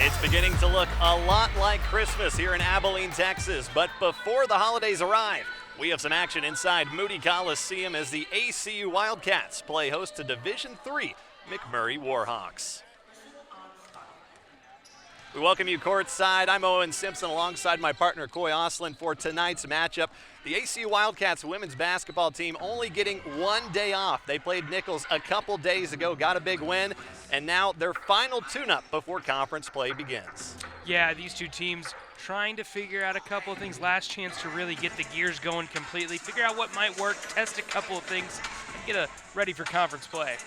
It's beginning to look a lot like Christmas here in Abilene, Texas, but before the holidays arrive, we have some action inside Moody Coliseum as the ACU Wildcats play host to Division III McMurray Warhawks. We welcome you courtside. I'm Owen Simpson alongside my partner Coy Oslin for tonight's matchup. The ACU Wildcats women's basketball team only getting 1 day off. They played Nichols a couple days ago, got a big win, and now their final tune-up before conference play begins. Yeah, these two teams trying to figure out a couple of things. Last chance to really get the gears going completely, figure out what might work, test a couple of things, and get ready for conference play.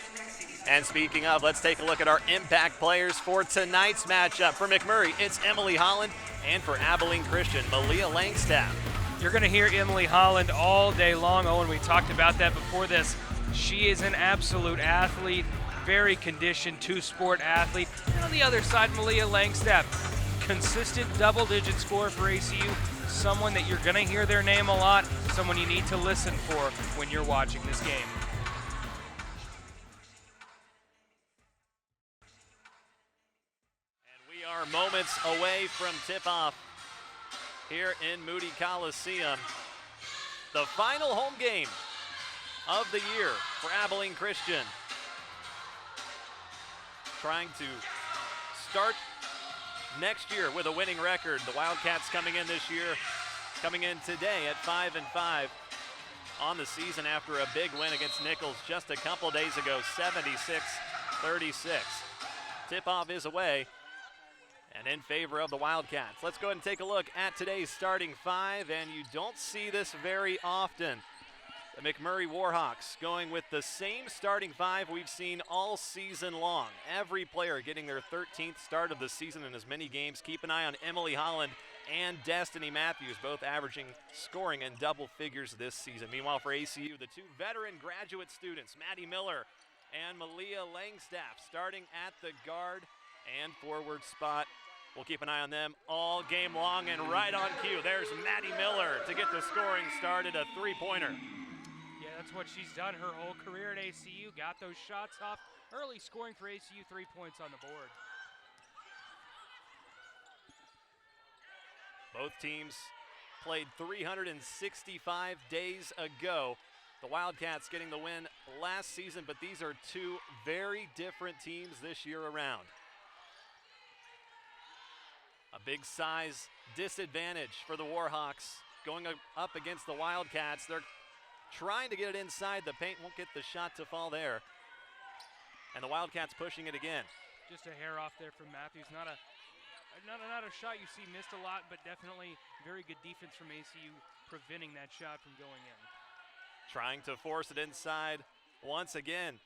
And speaking of, let's take a look at our impact players for tonight's matchup. For McMurray, it's Emily Holland, and for Abilene Christian, Malia Langstaff. You're going to hear Emily Holland all day long. Owen, we talked about that before this. She is an absolute athlete, very conditioned two-sport athlete. And on the other side, Malia Langstaff, consistent double-digit scorer for ACU, someone that you're going to hear their name a lot, someone you need to listen for when you're watching this game. Moments away from tip-off here in Moody Coliseum. The final home game of the year for Abilene Christian. Trying to start next year with a winning record. The Wildcats coming in this year, coming in today at 5-5 on the season after a big win against Nichols just a couple days ago, 76-36. Tip-off is away and in favor of the Wildcats. Let's go ahead and take a look at today's starting five, and you don't see this very often. The McMurray Warhawks going with the same starting five we've seen all season long. Every player getting their 13th start of the season in as many games. Keep an eye on Emily Holland and Destiny Matthews, both averaging scoring in double figures this season. Meanwhile, for ACU, the two veteran graduate students, Maddie Miller and Malia Langstaff, starting at the guard and forward spot. We'll keep an eye on them all game long, and right on cue, there's Maddie Miller to get the scoring started, a three-pointer. Yeah, that's what she's done her whole career at ACU, got those shots off, early scoring for ACU, 3 points on the board. Both teams played 365 days ago. The Wildcats getting the win last season, but these are two very different teams this year around. A big size disadvantage for the Warhawks going up against the Wildcats. They're trying to get it inside the paint, won't get the shot to fall there. And the Wildcats pushing it again. Just a hair off there from Matthews. Not a shot you see missed a lot, but definitely very good defense from ACU preventing that shot from going in. Trying to force it inside once again.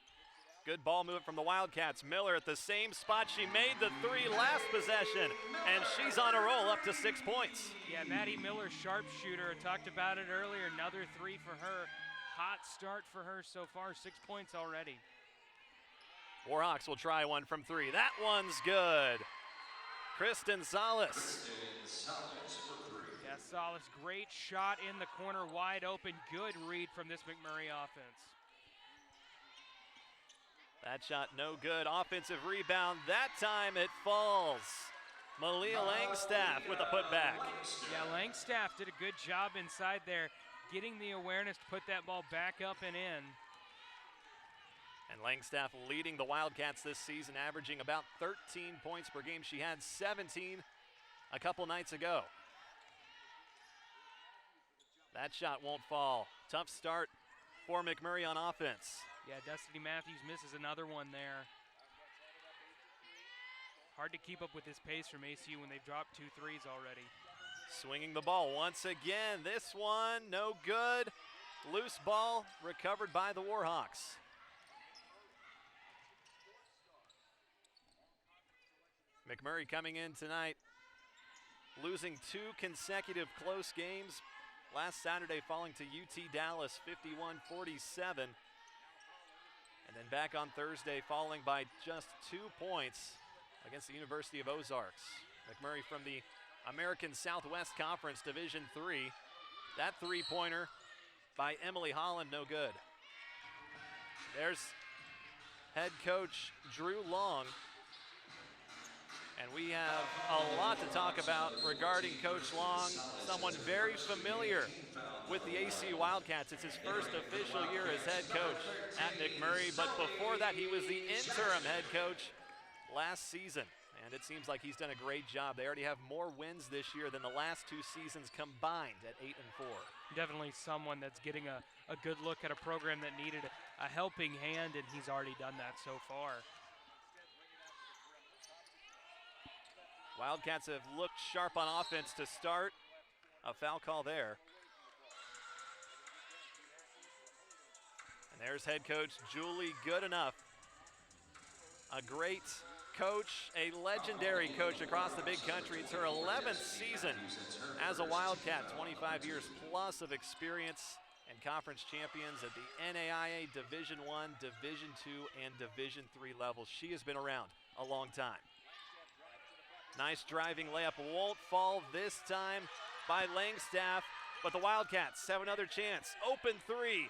Good ball movement from the Wildcats. Miller at the same spot she made the three last possession, and she's on a roll up to 6 points. Yeah, Maddie Miller, sharpshooter. I talked about it earlier. Another three for her. Hot start for her so far, 6 points already. Warhawks will try one from three. That one's good. Kristen Salas. Yeah, Salas, great shot in the corner, wide open. Good read from this McMurray offense. That shot no good. Offensive rebound. That time it falls. Malia Langstaff with a putback. Yeah, Langstaff did a good job inside there, getting the awareness to put that ball back up and in. And Langstaff leading the Wildcats this season, averaging about 13 points per game. She had 17 a couple nights ago. That shot won't fall. Tough start for McMurray on offense. Yeah, Destiny Matthews misses another one there. Hard to keep up with this pace from ACU when they've dropped 2 threes already. Swinging the ball once again. This one, no good. Loose ball recovered by the Warhawks. McMurray coming in tonight, losing 2 consecutive close games. Last Saturday falling to UT Dallas 51-47. And then back on Thursday falling by just 2 points against the University of Ozarks. McMurray from the American Southwest Conference Division III. That three-pointer by Emily Holland, no good. There's head coach Drew Long And we have a lot to talk about regarding Coach Long, someone very familiar with the ACU Wildcats. It's his first official year as head coach at McMurray, but before that he was the interim head coach last season. And it seems like he's done a great job. They already have more wins this year than the last 2 seasons combined at 8-4. Definitely someone that's getting a good look at a program that needed a helping hand, and he's already done that so far. Wildcats have looked sharp on offense to start. A foul call there. And there's head coach Julie Goodenough. A great coach, a legendary coach across the big country. It's her 11th season as a Wildcat, 25 years plus of experience, and conference champions at the NAIA Division I, Division II, and Division III levels. She has been around a long time. Nice driving layup, won't fall this time by Langstaff, but the Wildcats have another chance. Open three,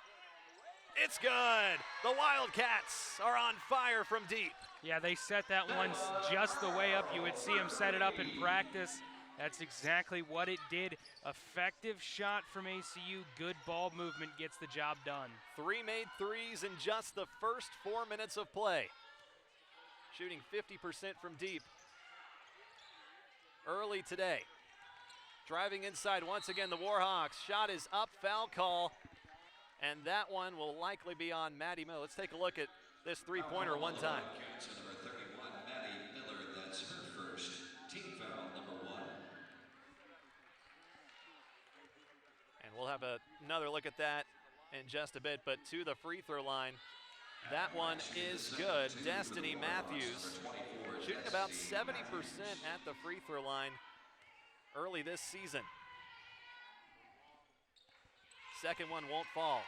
it's good. The Wildcats are on fire from deep. Yeah, they set that one just the way up you would see them set it up in practice. That's exactly what it did. Effective shot from ACU, good ball movement gets the job done. 3 made threes in just the first 4 minutes of play. Shooting 50% from deep early today. Driving inside once again, the Warhawks. Shot is up, foul call, and that one will likely be on Maddie Miller. Let's take a look at this three-pointer one time. Number 31, Maddie Miller, that's her first team foul, number 1. And we'll have another look at that in just a bit, but to the free throw line, that one is good. Destiny Matthews shooting about 70% at the free throw line early this season. Second one won't fall.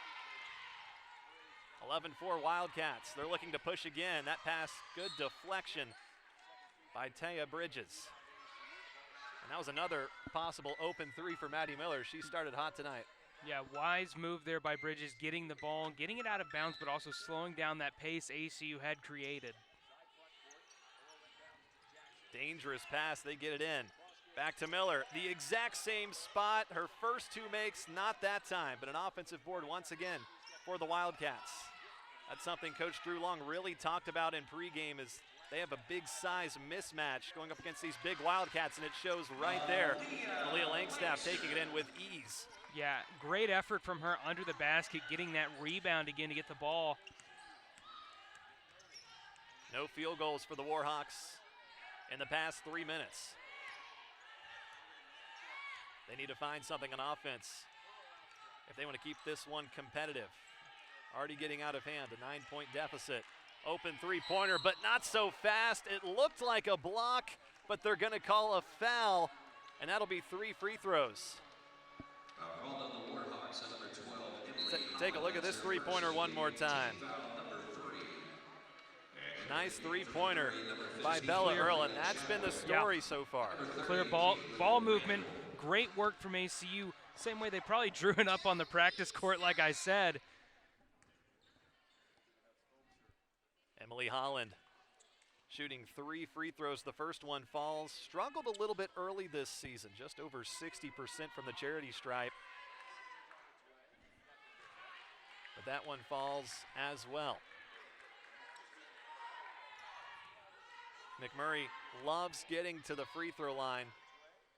11-4 Wildcats. They're looking to push again. That pass, good deflection by Taya Bridges. And that was another possible open three for Maddie Miller. She started hot tonight. Yeah, wise move there by Bridges, getting the ball, getting it out of bounds, but also slowing down that pace ACU had created. Dangerous pass, they get it in. Back to Miller, the exact same spot. Her first 2 makes, not that time, but an offensive board once again for the Wildcats. That's something Coach Drew Long really talked about in pregame, is they have a big size mismatch going up against these big Wildcats, and it shows right there. Malia Langstaff taking it in with ease. Yeah, great effort from her under the basket, getting that rebound again to get the ball. No field goals for the Warhawks in the past 3 minutes. They need to find something on offense if they want to keep this one competitive. Already getting out of hand, a 9-point deficit. Open three-pointer, but not so fast. It looked like a block, but they're going to call a foul, and that'll be 3 free throws. Called on the Warhawks, number 12. Take a look at this three-pointer one more time. Nice three-pointer by Bella Earl, and that's been the story so far. Clear ball movement, great work from ACU. Same way they probably drew it up on the practice court, like I said. Emily Holland shooting 3 free throws. The first one falls. Struggled a little bit early this season, just over 60% from the charity stripe. But that one falls as well. McMurray loves getting to the free throw line.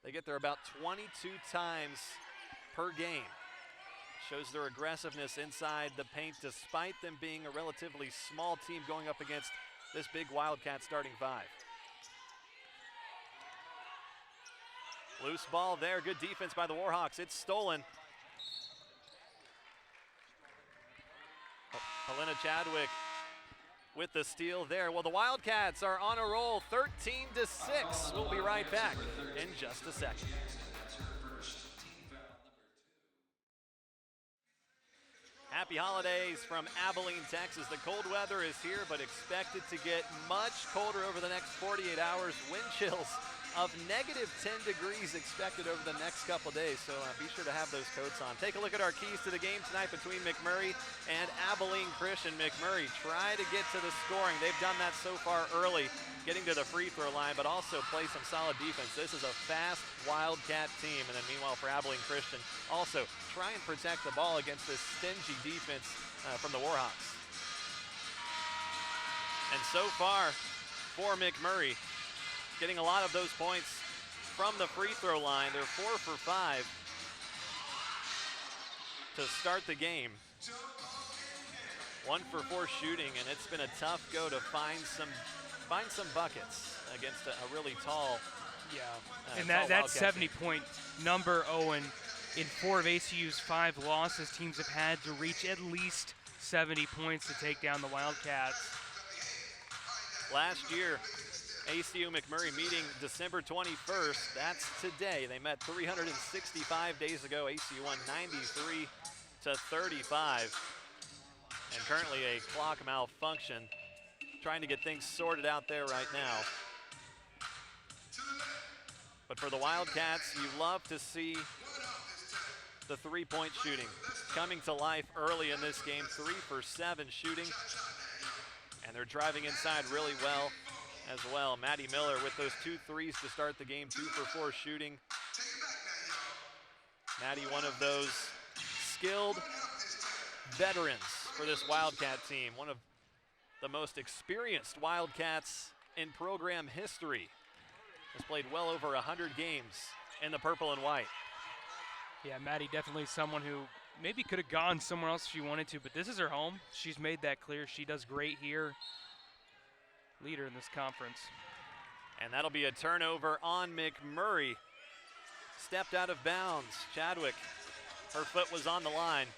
They get there about 22 times per game. Shows their aggressiveness inside the paint despite them being a relatively small team going up against this big Wildcat starting 5. Loose ball there, good defense by the Warhawks. It's stolen. Helena Chadwick with the steal there. Well, the Wildcats are on a roll, 13-6. We'll be right back in just a second. Happy holidays from Abilene, Texas. The cold weather is here, but expected to get much colder over the next 48 hours. Wind chills of -10 degrees expected over the next couple days, so be sure to have those coats on. Take a look at our keys to the game tonight between McMurray and Abilene Christian. McMurray try to get to the scoring. They've done that so far early, getting to the free throw line, but also play some solid defense. This is a fast Wildcat team, and then meanwhile for Abilene Christian, also try and protect the ball against this stingy defense from the Warhawks. And so far for McMurray, getting a lot of those points from the free throw line. They're 4 for 5 to start the game. 1 for 4 shooting, and it's been a tough go to find some buckets against a really tall. Yeah, and that 70-point number, Owen, in 4 of ACU's 5 losses, teams have had to reach at least 70 points to take down the Wildcats. Last year, ACU McMurray meeting December 21st. That's today. They met 365 days ago. ACU won 93-35. And currently a clock malfunction. Trying to get things sorted out there right now. But for the Wildcats, you love to see the three-point shooting coming to life early in this game. 3 for 7 shooting. And they're driving inside really well as well. Maddie Miller with those 2 threes to start the game, 2 for 4 shooting. Maddie, one of those skilled veterans for this Wildcat team, one of the most experienced Wildcats in program history. Has played well over 100 games in the purple and white. Yeah, Maddie definitely someone who maybe could have gone somewhere else if she wanted to, but this is her home. She's made that clear. She does great here. Leader in this conference. And that'll be a turnover on McMurray. Stepped out of bounds. Chadwick, her foot was on the line.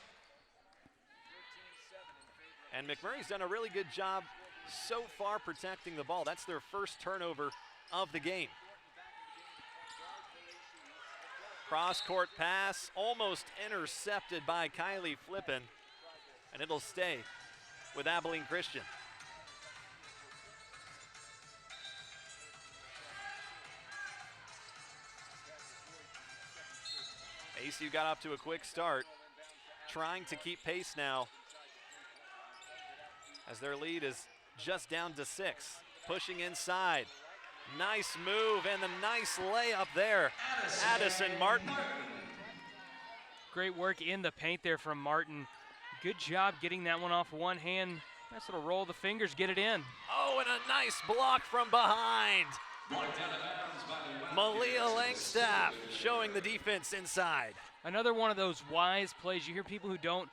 And McMurray's done a really good job so far protecting the ball. That's their first turnover of the game. Cross-court pass, almost intercepted by Kylie Flippin, and it'll stay with Abilene Christian. ACU got off to a quick start, trying to keep pace now as their lead is just down to 6. Pushing inside. Nice move and the nice layup there. Addison Martin. Great work in the paint there from Martin. Good job getting that one off one hand. Nice little roll of the fingers, get it in. Oh, and a nice block from behind. Malia Langstaff showing the defense inside. Another one of those wise plays. You hear people who don't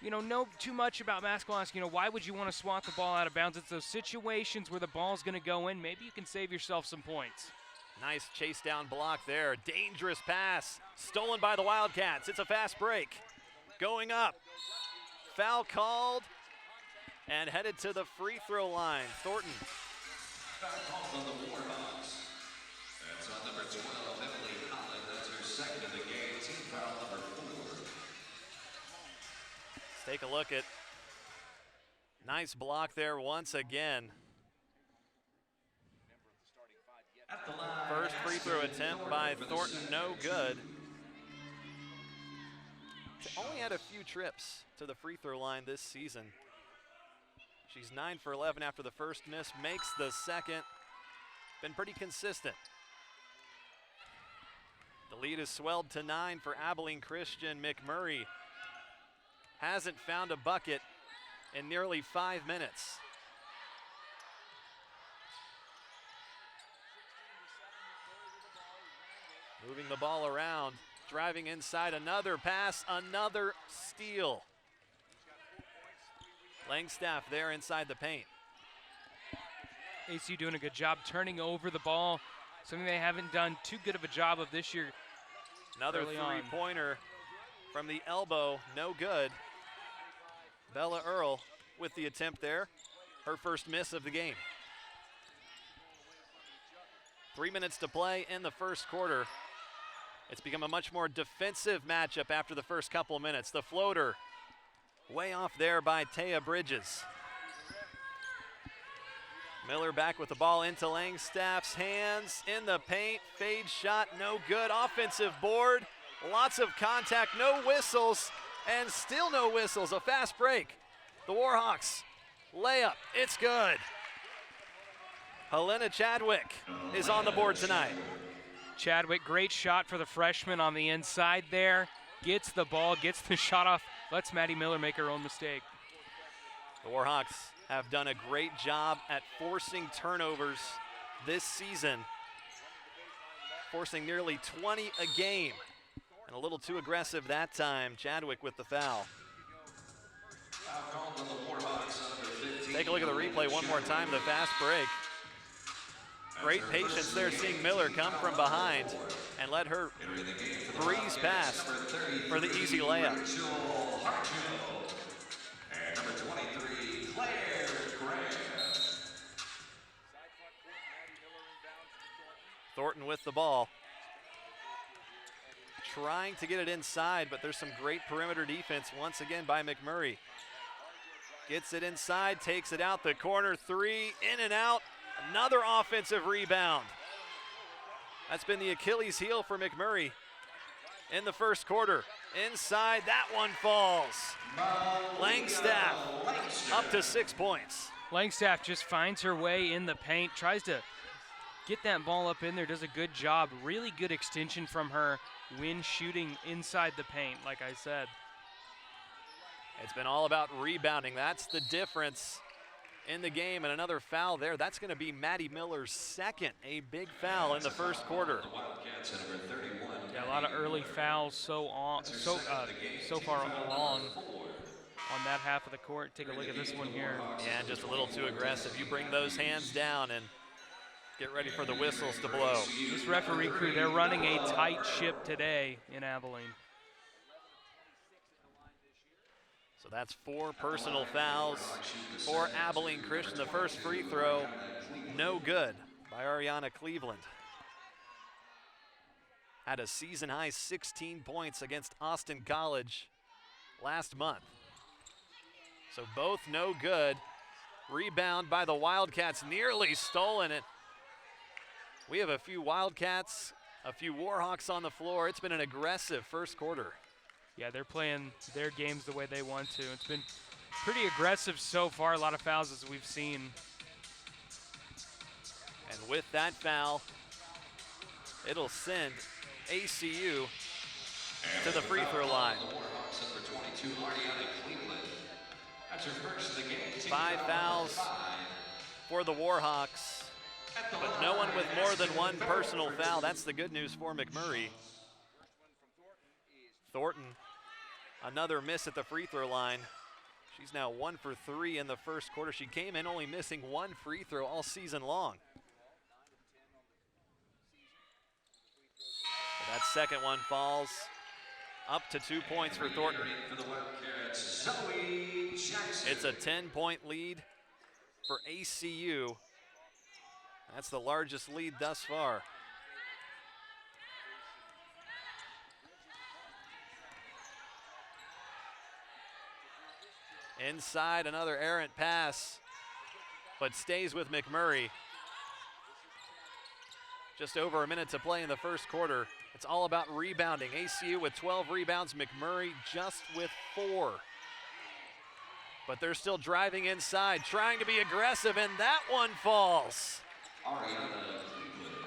know too much about basketball ask, why would you want to swat the ball out of bounds? It's those situations where the ball's going to go in. Maybe you can save yourself some points. Nice chase down block there. Dangerous pass. Stolen by the Wildcats. It's a fast break. Going up. Foul called and headed to the free throw line. Thornton. Foul called on the Warhawks. That's on number 12, Emily Holland. That's her second of the game. Team foul number 4. Take a look at nice block there once again. First free throw attempt by Thornton, no good. Only had a few trips to the free throw line this season. She's 9 for 11 after the first miss, makes the second. Been pretty consistent. The lead is swelled to 9 for Abilene Christian. McMurray hasn't found a bucket in nearly 5 minutes. Moving the ball around, driving inside, another pass, another steal. Langstaff there inside the paint. ACU doing a good job turning over the ball, something they haven't done too good of a job of this year. Another three-pointer from the elbow, no good. Bella Earl with the attempt there, her first miss of the game. 3 minutes to play in the first quarter. It's become a much more defensive matchup after the first couple of minutes. The floater way off there by Taya Bridges. Miller back with the ball into Langstaff's hands, in the paint, fade shot, no good. Offensive board, lots of contact, no whistles, and still no whistles. A fast break. The Warhawks layup, it's good. Helena Chadwick is on the board tonight. Chadwick, great shot for the freshman on the inside there. Gets the ball, gets the shot off, lets Maddie Miller make her own mistake. The Warhawks have done a great job at forcing turnovers this season, forcing nearly 20 a game, and a little too aggressive that time. Chadwick with the foul. Take a look at the replay one more time, the fast break. Great patience there, seeing Miller come from behind and let her breeze past for the easy layup. Thornton with the ball. Trying to get it inside, but there's some great perimeter defense once again by McMurray. Gets it inside, takes it out the corner, three, in and out. Another offensive rebound. That's been the Achilles heel for McMurray in the first quarter. Inside, that one falls. Langstaff up to 6 points. Langstaff just finds her way in the paint, tries to get that ball up in there, does a good job. Really good extension from her when shooting inside the paint, like I said. It's been all about rebounding. That's the difference in the game, and another foul there. That's going to be Maddie Miller's second, a big foul in the first quarter. Yeah, a lot of early fouls so far along on that half of the court. Take a look at this one here. Yeah, just a little too aggressive. You bring those hands down and get ready for the whistles to blow. This referee crew, they're running a tight ship today in Abilene. So that's 4 personal fouls for Abilene Christian. The first free throw, no good by Ariana Cleveland. Had a season-high 16 points against Austin College last month. So both no good. Rebound by the Wildcats, nearly stolen it. We have a few Wildcats, a few Warhawks on the floor. It's been an aggressive first quarter. Yeah, they're playing their games the way they want to. It's been pretty aggressive so far, a lot of fouls as we've seen. And with that foul, it'll send ACU to the free throw line. 5 fouls for the Warhawks, but no one with more than 1 personal foul. That's the good news for McMurray. Thornton, another miss at the free throw line. She's now 1 for 3 in the first quarter. She came in only missing 1 free throw all season long. But that second one falls. Up to 2 points for Thornton. It's a 10-point lead for ACU. That's the largest lead thus far. Inside, another errant pass, but stays with McMurray. Just over a minute to play in the first quarter. It's all about rebounding. ACU with 12 rebounds, McMurray just with 4. But they're still driving inside, trying to be aggressive, and that one falls.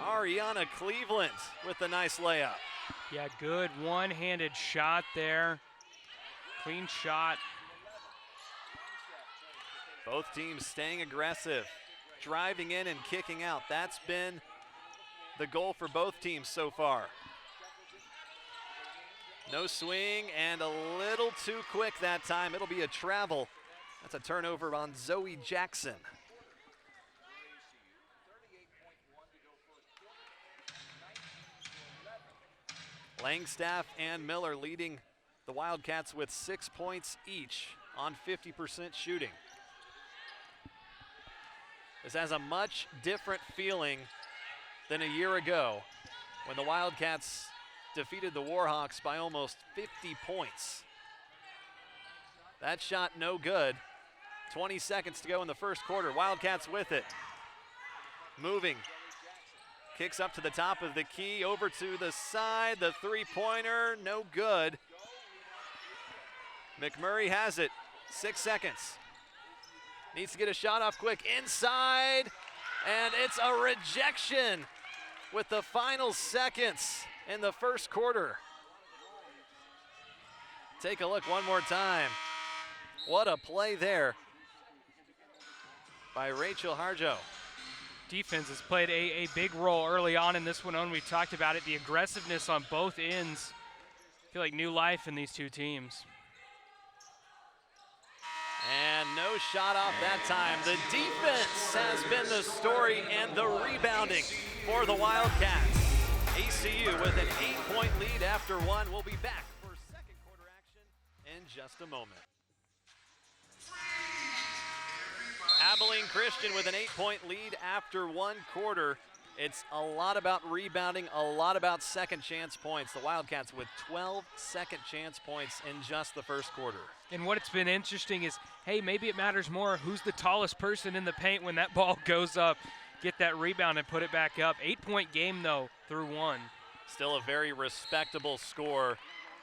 Ariana Cleveland with the nice layup. Yeah, good one-handed shot there. Clean shot. Both teams staying aggressive, driving in and kicking out. That's been the goal for both teams so far. No swing and a little too quick that time. It'll be a travel. That's a turnover on Zoe Jackson. Langstaff and Miller leading the Wildcats with 6 points each on 50% shooting. This has a much different feeling than a year ago when the Wildcats defeated the Warhawks by almost 50 points. That shot no good. 20 seconds to go in the first quarter. Wildcats with it. moving. Kicks up to the top of the key, over to the side. The three-pointer, no good. McMurray has it. 6 seconds. Needs to get a shot off quick. Inside, and it's a rejection with the final seconds in the first quarter. Take a look one more time. What a play there by Rachel Harjo. Defense has played a big role early on in this one. And we talked about it, the aggressiveness on both ends. I feel like new life in these two teams. And no shot off that time. The defense has been the story and the rebounding for the Wildcats. ACU with an 8-point lead after one. We'll be back for second quarter action in just a moment. Abilene Christian with an 8-point lead after one quarter. It's a lot about rebounding, a lot about second chance points. The Wildcats with 12 second chance points in just the first quarter. And what's been interesting is, hey, maybe it matters more who's the tallest person in the paint when that ball goes up. Get that rebound and put it back up. 8-point game, though, through one. Still a very respectable score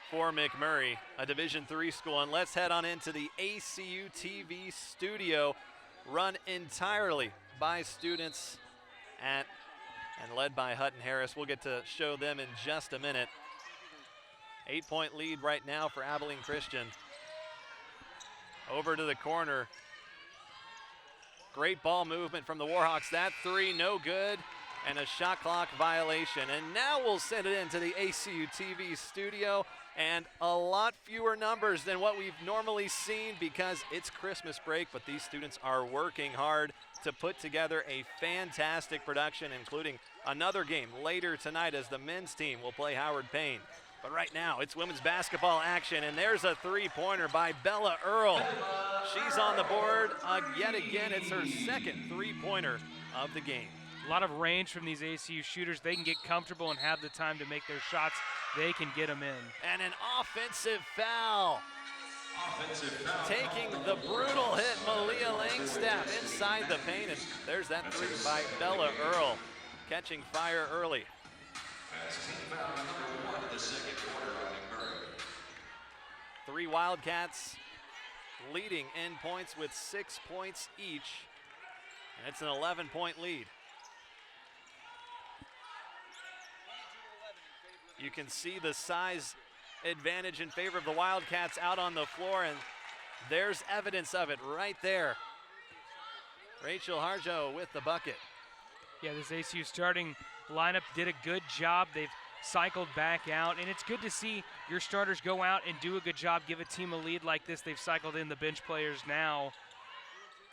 for McMurray, a Division III school. And let's head on into the ACUTV studio, run entirely by students and led by Hutton Harris. We'll get to show them in just a minute. 8-point lead right now for Abilene Christian. Over to the corner. Great ball movement from the Warhawks. That three, no good, and a shot clock violation. And now we'll send it into the ACUTV studio, and a lot fewer numbers than what we've normally seen because it's Christmas break, but these students are working hard to put together a fantastic production, including another game later tonight as the men's team will play Howard Payne. But right now, it's women's basketball action, and there's a three-pointer by Bella Earl. She's on the board yet again. It's her second three-pointer of the game. A lot of range from these ACU shooters. They can get comfortable and have the time to make their shots. They can get them in. And an offensive foul. Offensive foul. Taking the brutal hit, Malia Langstaff inside the paint, and there's that three by Bella Earl, catching fire early. That's team foul number 1 of the second quarter on McMurray. Three Wildcats leading in points with 6 points each, and it's an 11-point lead. You can see the size advantage in favor of the Wildcats out on the floor, and there's evidence of it right there. Rachel Harjo with the bucket. Yeah, this ACU starting lineup did a good job. They've cycled back out, and it's good to see your starters go out and do a good job, give a team a lead like this. They've cycled in the bench players now.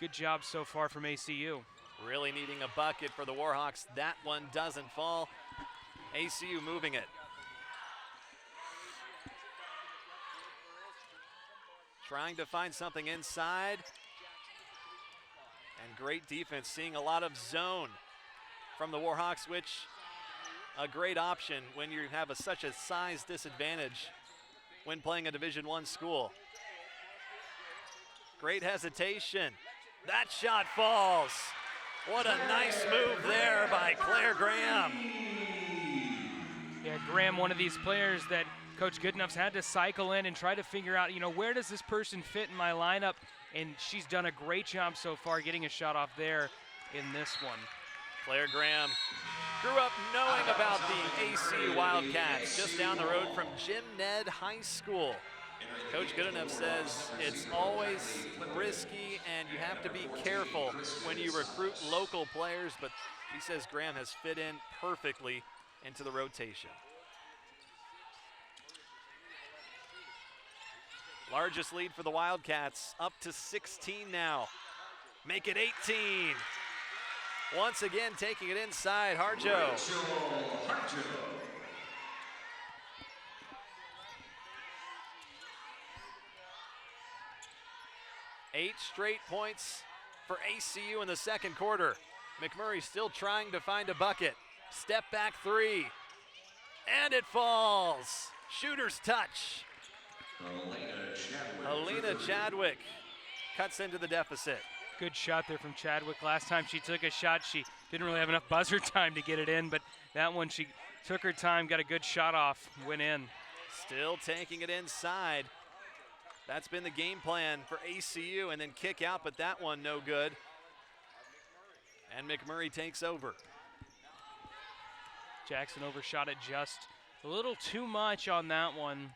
Good job so far from ACU. Really needing a bucket for the Warhawks. That one doesn't fall. ACU moving it. Trying to find something inside. And great defense, seeing a lot of zone from the Warhawks, which a great option when you have such a size disadvantage when playing a Division I school. Great hesitation. That shot falls. What a nice move there by Claire Graham. Yeah, Graham, one of these players that Coach Goodenough's had to cycle in and try to figure out, where does this person fit in my lineup? And she's done a great job so far getting a shot off there in this one. Claire Graham grew up knowing about the ACU Wildcats just down the road from Jim Ned High School. Coach Goodenough says it's always risky and you have to be careful when you recruit local players, but he says Graham has fit in perfectly into the rotation. Largest lead for the Wildcats, up to 16 now. Make it 18. Once again, taking it inside, Harjo. 8 straight points for ACU in the second quarter. McMurray still trying to find a bucket. Step back three, and it falls. Shooter's touch. Alina Chadwick cuts into the deficit. Good shot there from Chadwick. Last time she took a shot, she didn't really have enough buzzer time to get it in, but that one she took her time, got a good shot off, went in. Still taking it inside. That's been the game plan for ACU, and then kick out, but that one no good. And McMurray takes over. Jackson overshot it just a little too much on that one.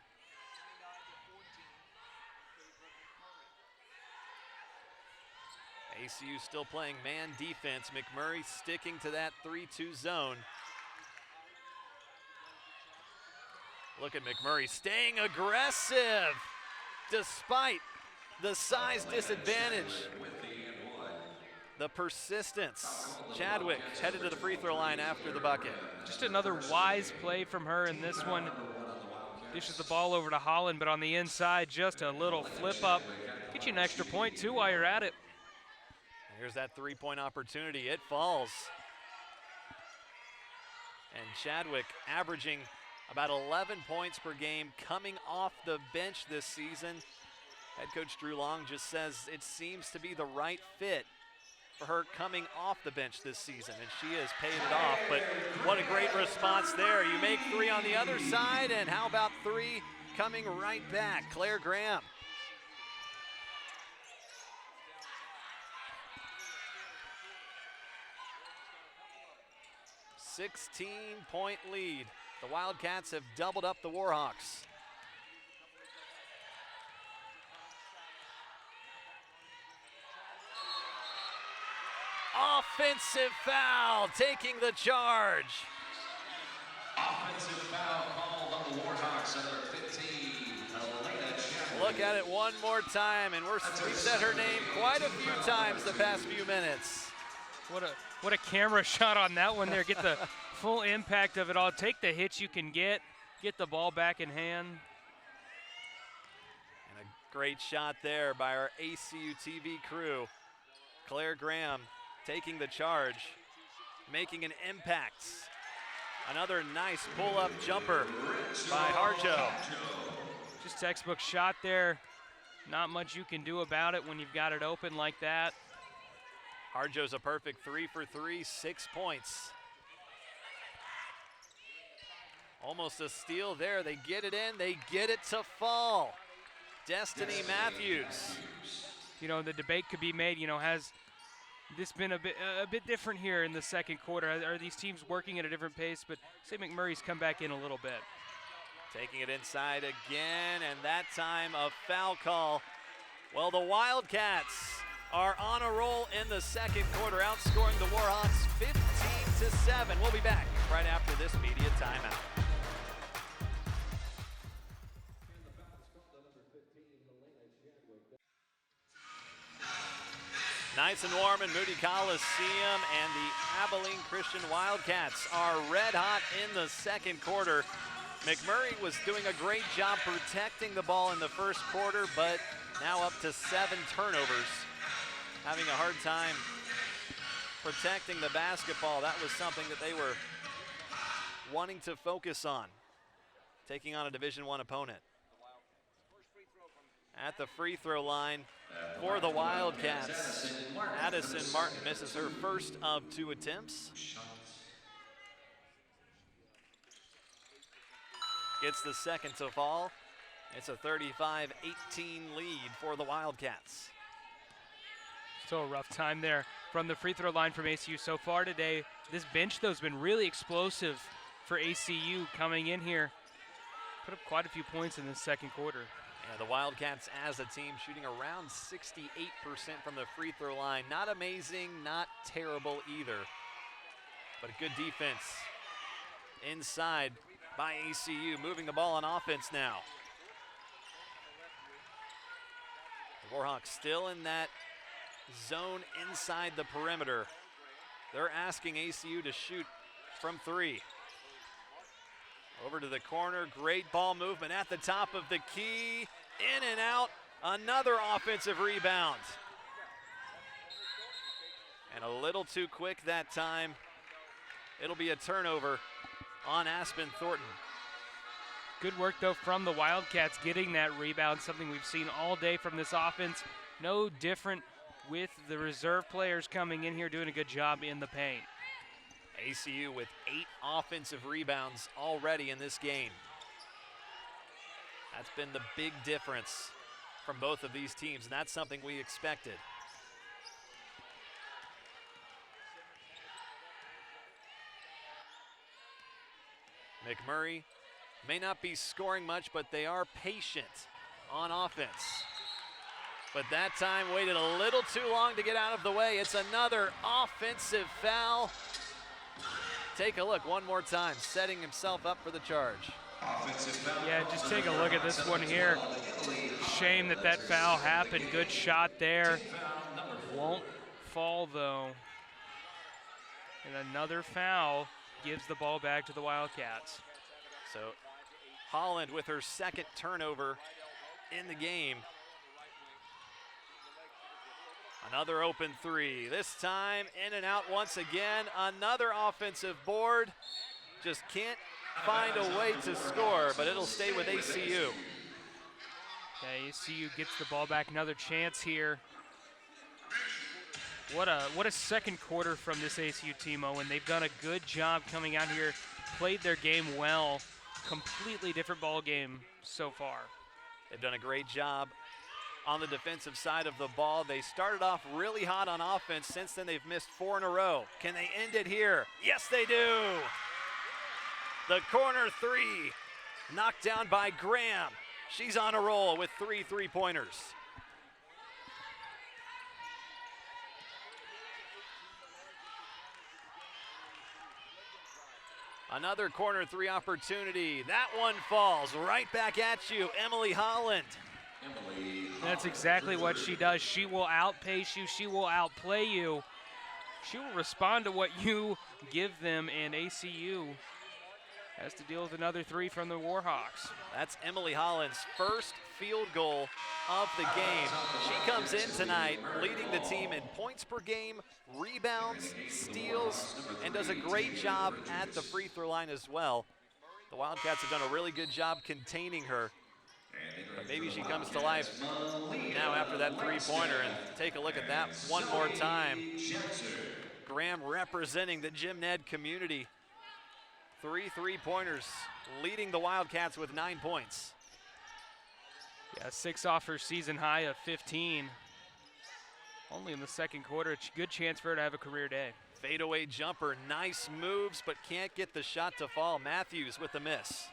ACU still playing man defense. McMurray sticking to that 3-2 zone. Look at McMurray staying aggressive despite the size disadvantage. The persistence. Chadwick headed to the free throw line after the bucket. Just another wise play from her, and this one dishes the ball over to Holland, but on the inside, just a little flip up. Get you an extra point too while you're at it. Here's that three-point opportunity. It falls. And Chadwick averaging about 11 points per game coming off the bench this season. Head coach Drew Long just says it seems to be the right fit for her coming off the bench this season, and she has paid it off. But what a great response there. You make three on the other side, and how about three coming right back? Claire Graham. A 16-point lead. The Wildcats have doubled up the Warhawks. Offensive foul, taking the charge. Offensive foul called on the Warhawks, number 15, Elena Chadwick. Look at it one more time, and we've said her name quite a few times the past few minutes. What a camera shot on that one there. Get the full impact of it all. Take the hits you can get the ball back in hand. And a great shot there by our ACUTV crew. Claire Graham taking the charge, making an impact. Another nice pull-up jumper by Harjo. Just textbook shot there. Not much you can do about it when you've got it open like that. Harjo's a perfect 3 for 3, 6 points. Almost a steal there. They get it in, they get it to fall. Destiny Matthews. You know, the debate could be made, has this been a bit different here in the second quarter? Are these teams working at a different pace? But say McMurray's come back in a little bit. Taking it inside again, and that time a foul call. Well, the Wildcats are on a roll in the second quarter, outscoring the Warhawks 15-7. We'll be back right after this media timeout. Nice and warm in Moody Coliseum, and the Abilene Christian Wildcats are red hot in the second quarter. McMurray was doing a great job protecting the ball in the first quarter, but now up to 7 turnovers. Having a hard time protecting the basketball. That was something that they were wanting to focus on, taking on a Division I opponent. At the free throw line for the Wildcats, Addison Martin misses her first of 2 attempts. Gets the second to fall. It's a 35-18 lead for the Wildcats. Still a rough time there from the free throw line from ACU so far today. This bench, though, has been really explosive for ACU coming in here. Put up quite a few points in this second quarter. Yeah, the Wildcats as a team shooting around 68% from the free throw line. Not amazing, not terrible either, but a good defense inside by ACU, moving the ball on offense now. The Warhawks still in that zone inside the perimeter. They're asking ACU to shoot from 3. Over to the corner, great ball movement at the top of the key, in and out, another offensive rebound. And a little too quick that time. It'll be a turnover on Aspen Thornton. Good work, though, from the Wildcats getting that rebound, something we've seen all day from this offense. No different with the reserve players coming in here doing a good job in the paint. ACU with 8 offensive rebounds already in this game. That's been the big difference from both of these teams, and that's something we expected. McMurray may not be scoring much, but they are patient on offense. But that time waited a little too long to get out of the way. It's another offensive foul. Take a look one more time, setting himself up for the charge. Yeah, just take a look at this one here. Shame that that foul happened. Good shot there. Won't fall though. And another foul gives the ball back to the Wildcats. So Holland with her second turnover in the game. Another open three. This time in and out once again. Another offensive board. Just can't find a way to score, but it'll stay with ACU. Yeah, ACU gets the ball back. Another chance here. What a second quarter from this ACU team, Owen. They've done a good job coming out here, played their game well. Completely different ball game so far. They've done a great job on the defensive side of the ball. They started off really hot on offense. Since then, they've missed 4 in a row. Can they end it here? Yes, they do. The corner three, knocked down by Graham. She's on a roll with 3 3-pointers. Another corner three opportunity. That one falls right back at you, Emily Holland. That's exactly what she does. She will outpace you. She will outplay you. She will respond to what you give them, and ACU has to deal with another 3 from the Warhawks. That's Emily Holland's first field goal of the game. She comes in tonight leading the team in points per game, rebounds, steals, and does a great job at the free throw line as well. The Wildcats have done a really good job containing her. But maybe she comes to life now after that 3-pointer, and take a look at that one more time. Graham representing the Jim Ned community. 3 3-pointers, leading the Wildcats with 9 points. Yeah, 6 off her season high of 15. Only in the second quarter. It's a good chance for her to have a career day. Fadeaway jumper, nice moves, but can't get the shot to fall. Matthews with the miss.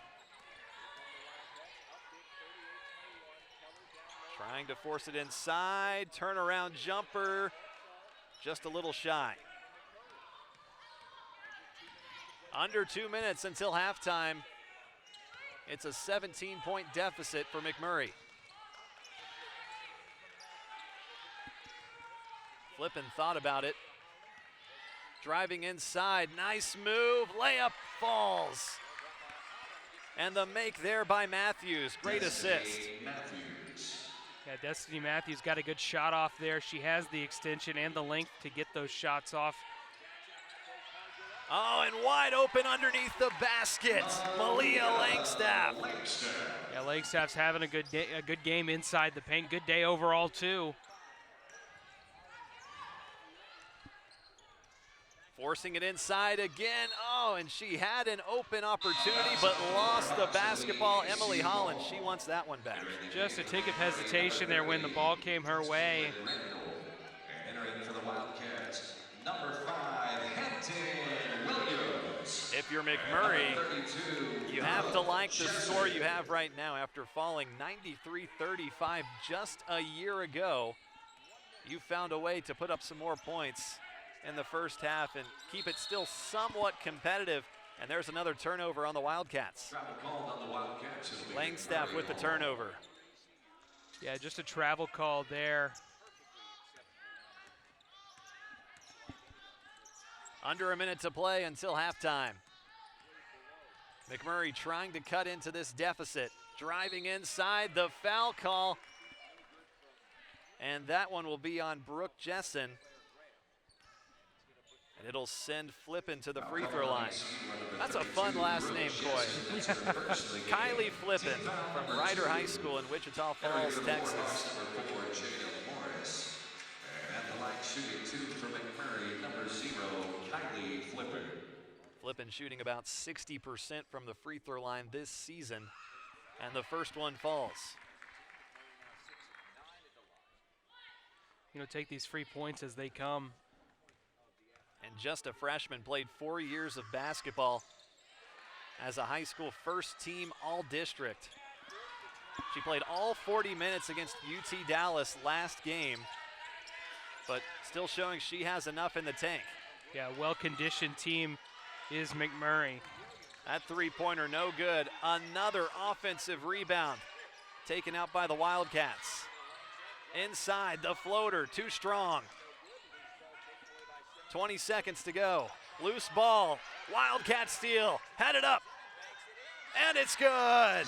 Trying to force it inside, turnaround jumper, just a little shy. Under 2 minutes until halftime. It's a 17-point deficit for McMurray. Flippin thought about it. Driving inside, nice move, layup falls. And the make there by Matthews, great assist. Yeah, Destiny Matthews got a good shot off there. She has the extension and the length to get those shots off. Oh, and wide open underneath the basket, Malia Langstaff. Yeah, Langstaff's having a good game inside the paint. Good day overall, too. Forcing it inside again. Oh, and she had an open opportunity, but lost the basketball. Emily Holland, she wants that one back. Just a tick of hesitation there when the ball came her way. Entering for the Wildcats, number 5, Hampton Williams. If you're McMurray, you have to like the score you have right now after falling 93-35 just a year ago. You found a way to put up some more points in the first half and keep it still somewhat competitive. And there's another turnover on the Wildcats. Langstaff with the turnover. Yeah, just a travel call there. Under a minute to play until halftime. McMurray trying to cut into this deficit. Driving inside, the foul call. And that one will be on Brooke Jessen. And it'll send Flippin to the free throw line. That's a fun last name, Coy. Kylie Flippin from Ryder High School in Wichita Falls, Texas. shooting 2 for McMurray, number 0, Kylie Flippin. Flippin shooting about 60% from the free throw line this season, and the first one falls. You know, take these free points as they come. And just a freshman, played 4 years of basketball as a high school first team all-district. She played all 40 minutes against UT Dallas last game, but still showing she has enough in the tank. Yeah, well-conditioned team is McMurray. That three-pointer no good. Another offensive rebound taken out by the Wildcats. Inside, the floater, too strong. 20 seconds to go. Loose ball, Wildcat steal, had it up, and it's good.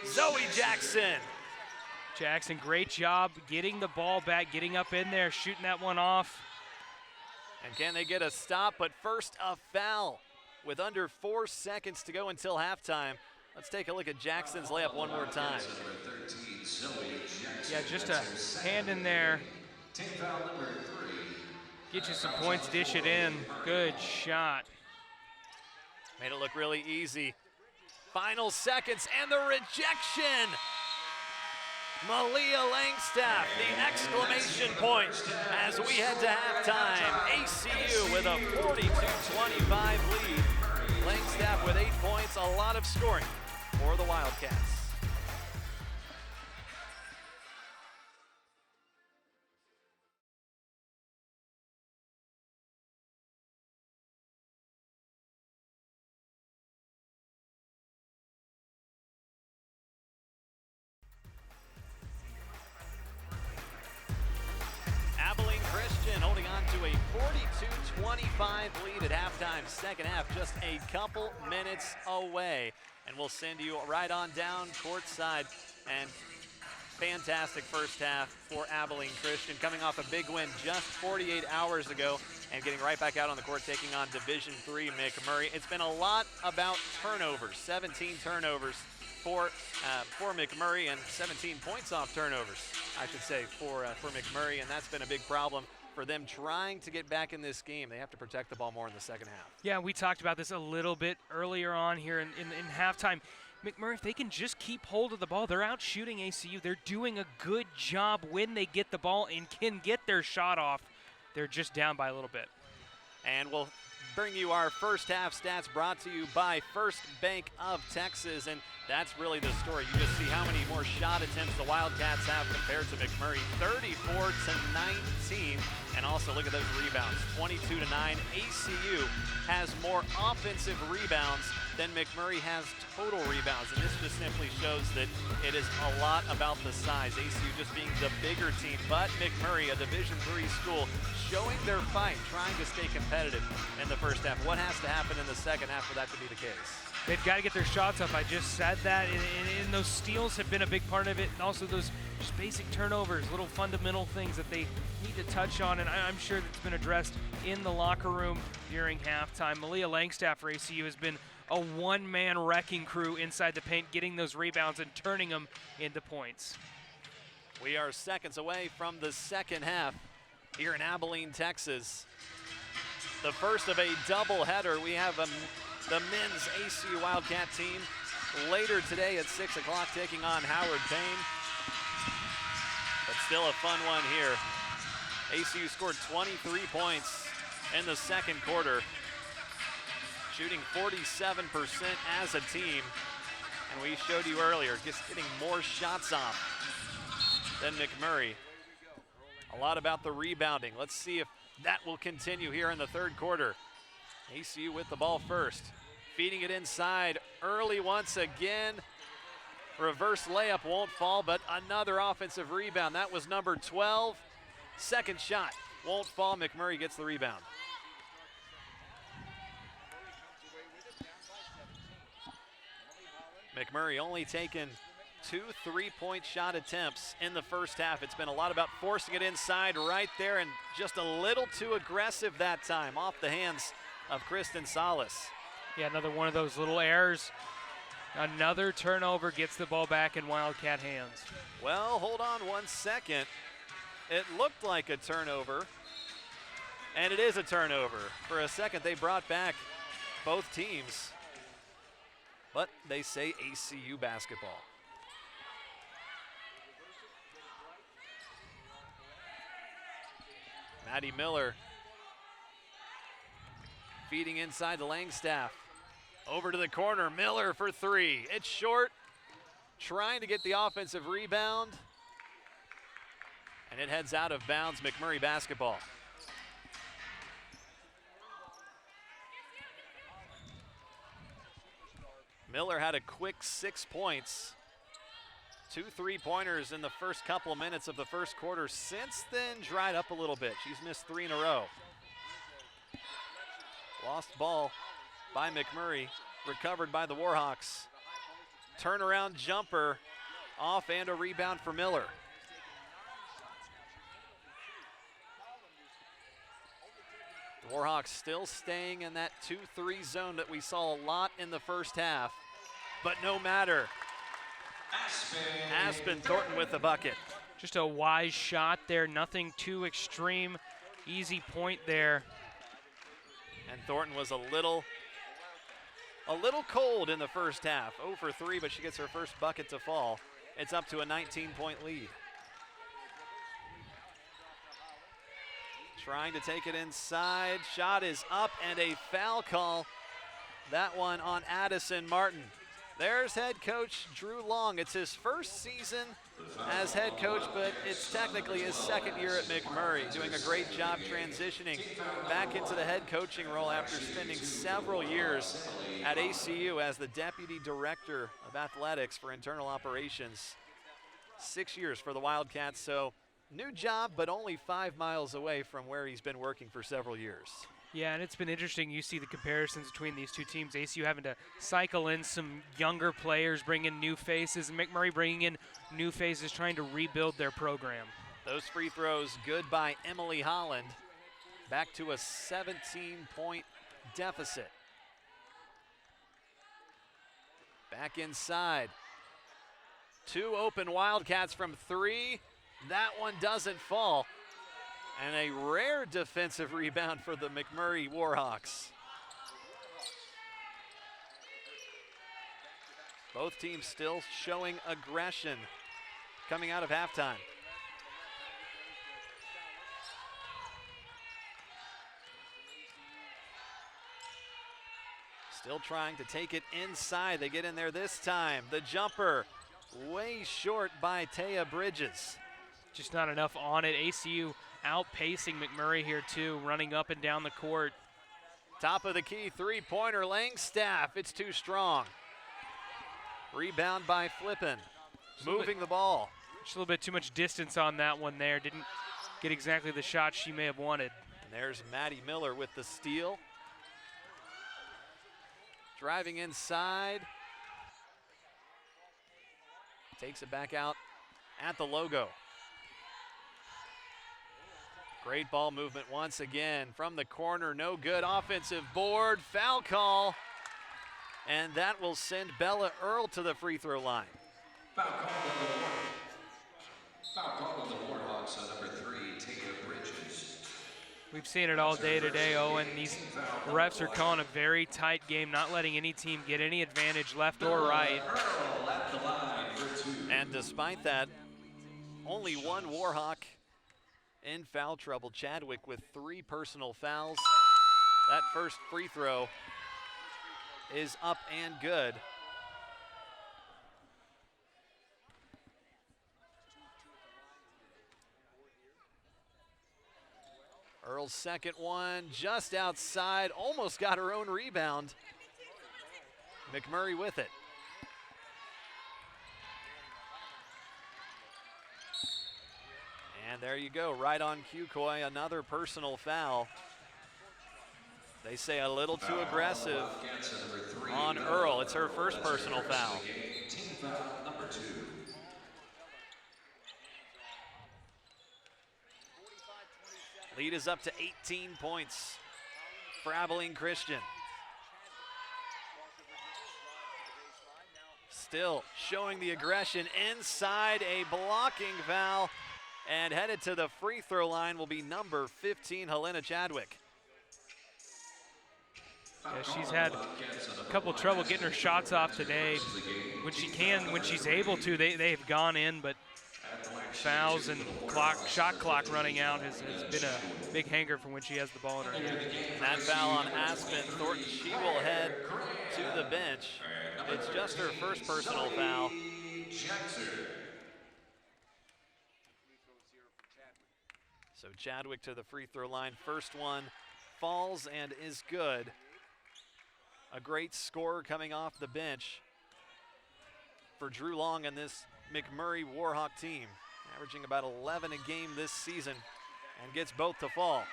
Zoe Jackson. Jackson, great job getting the ball back, getting up in there, shooting that one off. And can they get a stop? But first, a foul with under 4 seconds to go until halftime. Let's take a look at Jackson's layup one more time. Yeah, just a hand in there. Get you some points, dish it in. Good shot. Made it look really easy. Final seconds and the rejection. Malia Langstaff, the exclamation point as we head to halftime. ACU with a 42-25 lead. Langstaff with 8 points, a lot of scoring for the Wildcats. Abilene Christian holding on to a 42-25 lead at halftime. Second half just a couple minutes away. And we'll send you right on down courtside. And fantastic first half for Abilene Christian, coming off a big win just 48 hours ago and getting right back out on the court, taking on Division III McMurray. It's been a lot about turnovers, 17 turnovers for McMurray and 17 points off turnovers, I should say, for McMurray, and that's been a big problem for them trying to get back in this game. They have to protect the ball more in the second half. Yeah, we talked about this a little bit earlier on here in halftime. McMurray, if they can just keep hold of the ball, they're out shooting ACU. They're doing a good job when they get the ball and can get their shot off. They're just down by a little bit. And we'll bring you our first half stats brought to you by First Bank of Texas. And that's really the story. You just see how many more shot attempts the Wildcats have compared to McMurray. 34-19. And also look at those rebounds. 22-9. ACU has more offensive rebounds than McMurray has total rebounds. And this just simply shows that it is a lot about the size. ACU just being the bigger team. But McMurray, a Division III school, showing their fight, trying to stay competitive in the first half. What has to happen in the second half for that to be the case? They've got to get their shots up. I just said that, and those steals have been a big part of it, and also those just basic turnovers, little fundamental things that they need to touch on, and I'm sure that's been addressed in the locker room during halftime. Malia Langstaff for ACU has been a one-man wrecking crew inside the paint, getting those rebounds and turning them into points. We are seconds away from the second half here in Abilene, Texas. The first of a doubleheader. We have the men's ACU Wildcat team later today at 6 o'clock taking on Howard Payne. But still a fun one here. ACU scored 23 points in the second quarter, shooting 47% as a team. And we showed you earlier, just getting more shots off than McMurray. A lot about the rebounding. Let's see if that will continue here in the third quarter. ACU with the ball first, feeding it inside early once again. Reverse layup won't fall, but another offensive rebound. That was number 12. Second shot won't fall. McMurray gets the rebound. McMurray only taken 2 3-point shot attempts in the first half. It's been a lot about forcing it inside right there, and just a little too aggressive that time off the hands of Kristen Salas. Yeah, another one of those little errors. Another turnover, gets the ball back in Wildcat hands. Well, hold on 1 second. It looked like a turnover, and it is a turnover. For a second, they brought back both teams, but they say ACU basketball. Maddie Miller feeding inside to Langstaff. Over to the corner, Miller for three. It's short, trying to get the offensive rebound, and it heads out of bounds. McMurray basketball. Miller had a quick 6 points. 2 3-pointers in the first couple minutes of the first quarter. Since then, dried up a little bit. She's missed 3 in a row. Lost ball by McMurray, recovered by the Warhawks. Turnaround jumper off and a rebound for Miller. The Warhawks still staying in that 2-3 zone that we saw a lot in the first half, but no matter. Aspen Thornton with the bucket. Just a wise shot there, nothing too extreme. Easy point there. And Thornton was a little cold in the first half. 0 for 3, but she gets her first bucket to fall. It's up to a 19-point lead. Trying to take it inside. Shot is up and a foul call. That one on Addison Martin. There's head coach Drew Long. It's his first season as head coach, but it's technically his second year at McMurray, doing a great job transitioning back into the head coaching role after spending several years at ACU as the deputy director of athletics for internal operations. 6 years for the Wildcats, so new job, but only 5 miles away from where he's been working for several years. Yeah, and it's been interesting. You see the comparisons between these two teams. ACU having to cycle in some younger players, bring in new faces, and McMurray bringing in new faces, trying to rebuild their program. Those free throws good by Emily Holland. Back to a 17-point deficit. Back inside. 2 open Wildcats from 3. That one doesn't fall. And a rare defensive rebound for the McMurray Warhawks. Both teams still showing aggression coming out of halftime. Still trying to take it inside. They get in there this time. The jumper way short by Taya Bridges. Just not enough on it. ACU outpacing McMurray here too, running up and down the court. Top of the key, three-pointer, Langstaff. It's too strong. Rebound by Flippin. Moving the ball. Just a little bit too much distance on that one there. Didn't get exactly the shot she may have wanted. And there's Maddie Miller with the steal. Driving inside. Takes it back out at the logo. Great ball movement once again from the corner. No good. Offensive board. Foul call. And that will send Bella Earl to the free throw line. Foul call on the Warhawks on number 3, Taya Bridges. We've seen it all day today, Owen. These refs are calling a very tight game, not letting any team get any advantage left or right. Earl at the line for 2. And despite that, only one Warhawk in foul trouble. Chadwick with 3 personal fouls. That first free throw is up and good. Earl's second one just outside, almost got her own rebound. McMurray with it. And there you go, right on cue, Coy, another personal foul. They say a little too aggressive on Earl. It's her first personal foul. Team foul number 2. Lead is up to 18 points for Abilene Christian. Still showing the aggression inside, a blocking foul And headed to the free throw line will be number 15, Helena Chadwick. Yeah, she's had a couple trouble getting her shots off today. When she can, when she's able to, they've gone in, but fouls and shot clock running out has been a big hanger for when she has the ball in her hand. That foul on Aspen Thornton, she will head to the bench. It's just her first personal foul. So Chadwick to the free throw line. First one falls and is good. A great scorer coming off the bench for Drew Long and this McMurray Warhawk team, averaging about 11 a game this season and gets both to fall.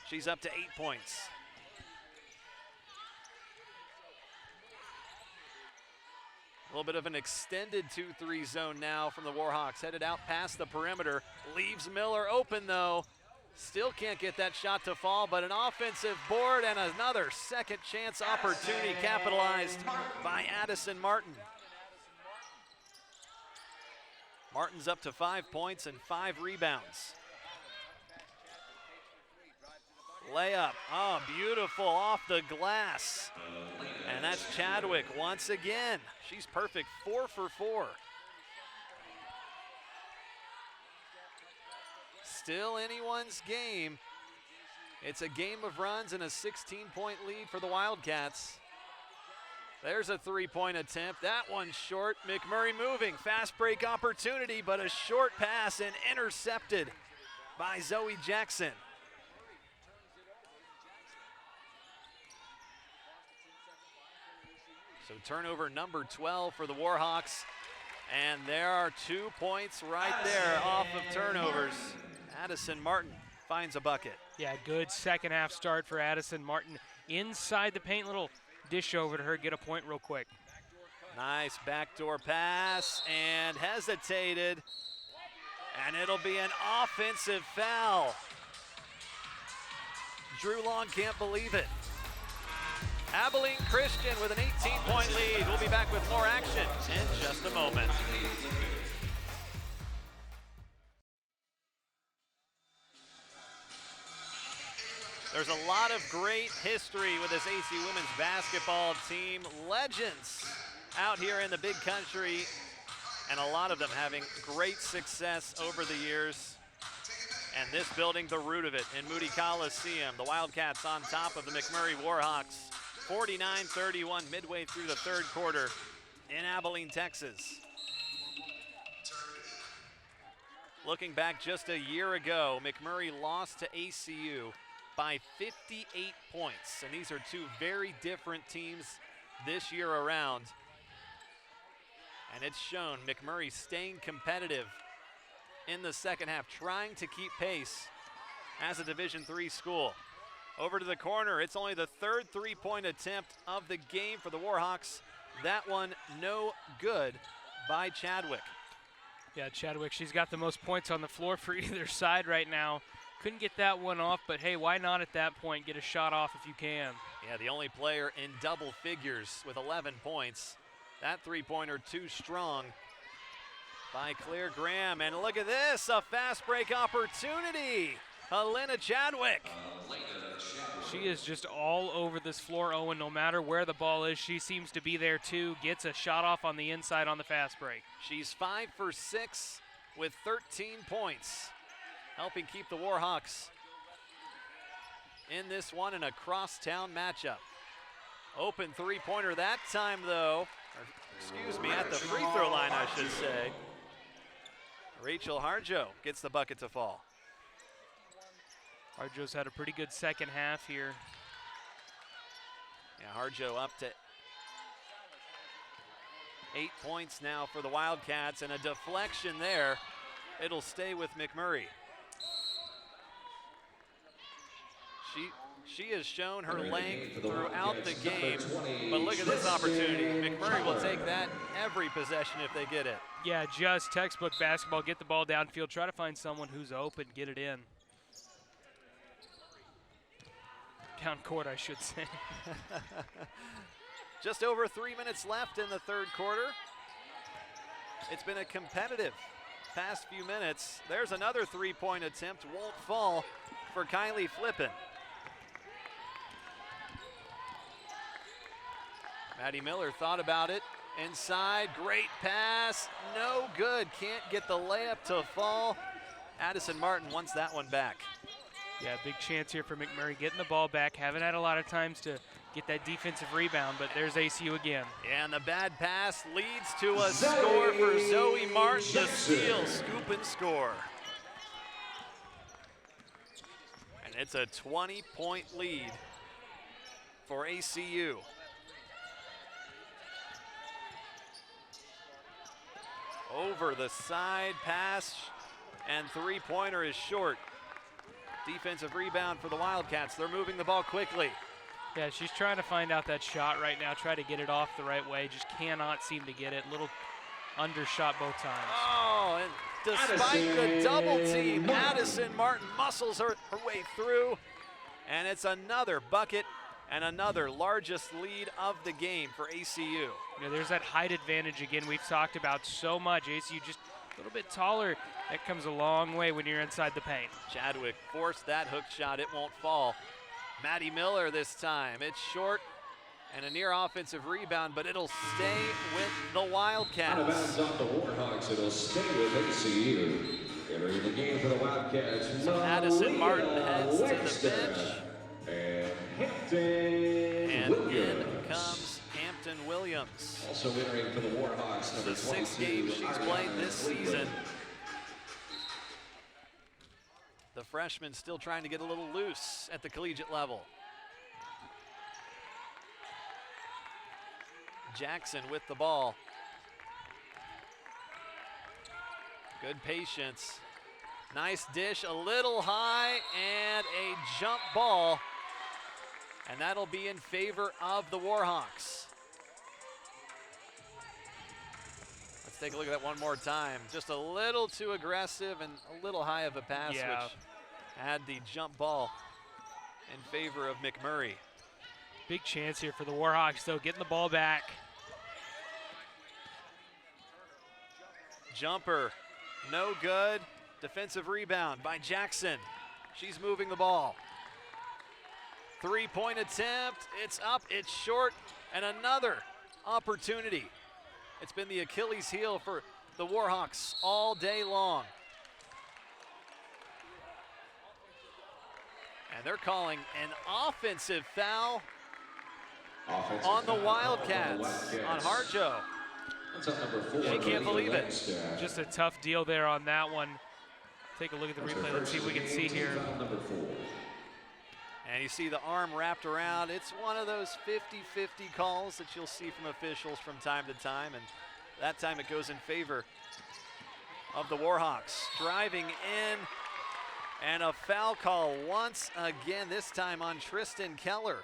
She's up to 8 points. A little bit of an extended 2-3 zone now from the Warhawks. Headed out past the perimeter. Leaves Miller open though. Still can't get that shot to fall, but an offensive board and another second chance opportunity capitalized by Addison Martin. Martin's up to 5 points and 5 rebounds. Layup, oh, beautiful off the glass. And that's Chadwick once again. She's perfect, 4 for 4. Still anyone's game. It's a game of runs and a 16-point lead for the Wildcats. There's a 3-point attempt. That one's short. McMurray moving. Fast break opportunity, but a short pass and intercepted by Zoe Jackson. So turnover number 12 for the Warhawks. And there are 2 points right there off of turnovers. Addison Martin finds a bucket. Yeah, good second half start for Addison Martin. Inside the paint, little dish over to her, get a point real quick. Nice backdoor pass and hesitated. And it'll be an offensive foul. Drew Long can't believe it. Abilene Christian with an 18-point lead. We'll be back with more action in just a moment. There's a lot of great history with this ACU women's basketball team. Legends out here in the big country, and a lot of them having great success over the years. And this building, the root of it, in Moody Coliseum. The Wildcats on top of the McMurray Warhawks. 49-31 midway through the third quarter in Abilene, Texas. Looking back just a year ago, McMurray lost to ACU by 58 points. And these are two very different teams this year around. And it's shown McMurray staying competitive in the second half, trying to keep pace as a Division III school. Over to the corner, it's only the third three-point attempt of the game for the Warhawks. That one no good by Chadwick. Yeah, Chadwick, she's got the most points on the floor for either side right now. Couldn't get that one off, but hey, why not at that point get a shot off if you can? Yeah, the only player in double figures with 11 points. That three-pointer too strong by Claire Graham. And look at this, a fast break opportunity. Helena Chadwick. She is just all over this floor, Owen. No matter where the ball is, she seems to be there too. Gets a shot off on the inside on the fast break. She's 5 for 6 with 13 points, helping keep the Warhawks in this one in a crosstown matchup. Open three-pointer that time though, excuse me, at the free throw line I should say. Rachel Harjo gets the bucket to fall. Harjo's had a pretty good second half here. Yeah, Harjo up to 8 points now for the Wildcats, and a deflection there. It'll stay with McMurray. She has shown her length throughout the game, but look at this opportunity. McMurray will take that every possession if they get it. Yeah, just textbook basketball. Get the ball downfield, try to find someone who's open, get it in. Down court, I should say. Just over 3 minutes left in the third quarter. It's been a competitive past few minutes. There's another three-point attempt, won't fall for Kylie Flippin. Maddie Miller thought about it. Inside, great pass, no good. Can't get the layup to fall. Addison Martin wants that one back. Yeah, big chance here for McMurray getting the ball back. Haven't had a lot of times to get that defensive rebound, but there's ACU again. And the bad pass leads to a score for Zoe Martin. The steal, scoop and score. And it's a 20-point lead for ACU. Over the side pass, and three-pointer is short. Defensive rebound for the Wildcats. They're moving the ball quickly. Yeah, she's trying to find out that shot right now, try to get it off the right way, just cannot seem to get it. Little undershot both times. Oh, and despite the double team, Addison Martin muscles her way through, and it's another bucket and another largest lead of the game for ACU. You know, there's that height advantage again we've talked about so much. ACU just a little bit taller. That comes a long way when you're inside the paint. Chadwick forced that hook shot. It won't fall. Maddie Miller this time. It's short and a near offensive rebound, but it'll stay with the Wildcats. Out of bounds off the Warhawks. It'll stay with ACU. Entering the game for the Wildcats. So Addison Martin heads to the bench. And Hampton And Williams. in comes Hampton Williams. Also entering for the Warhawks. The sixth game she's played this season. The freshman still trying to get a little loose at the collegiate level. Jackson with the ball. Good patience. Nice dish, a little high, and a jump ball. And that'll be in favor of the Warhawks. Let's take a look at that one more time. Just a little too aggressive and a little high of a pass, Yeah. which had the jump ball in favor of McMurray. Big chance here for the Warhawks, though, getting the ball back. Jumper, no good. Defensive rebound by Jackson. She's moving the ball. Three-point attempt, it's up, it's short, and another opportunity. It's been the Achilles heel for the Warhawks all day long. And they're calling an offensive foul on the Wildcats, on Harjo. That's on number 4. She can't believe it. Just a tough deal there on that one. Take a look at the replay. Let's see if we can see here. Number 4. And you see the arm wrapped around. It's one of those 50-50 calls that you'll see from officials from time to time, and that time it goes in favor of the Warhawks. Driving in, and a foul call once again, this time on Tristan Keller,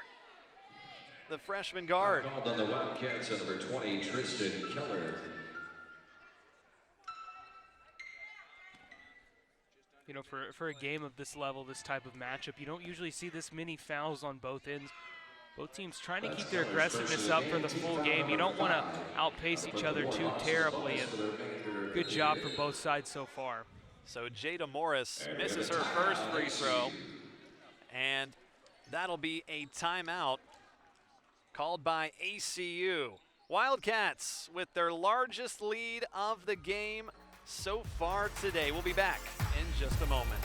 the freshman guard. Called on the Wildcats on number 20, Tristan Keller. You know, for a game of this level, this type of matchup, you don't usually see this many fouls on both ends. Both teams trying to keep their aggressiveness up for the full game. You don't want to outpace each other too terribly, and good job from both sides so far. So Jada Morris misses her first free throw, and that'll be a timeout called by ACU. Wildcats with their largest lead of the game so far today. We'll be back in just a moment.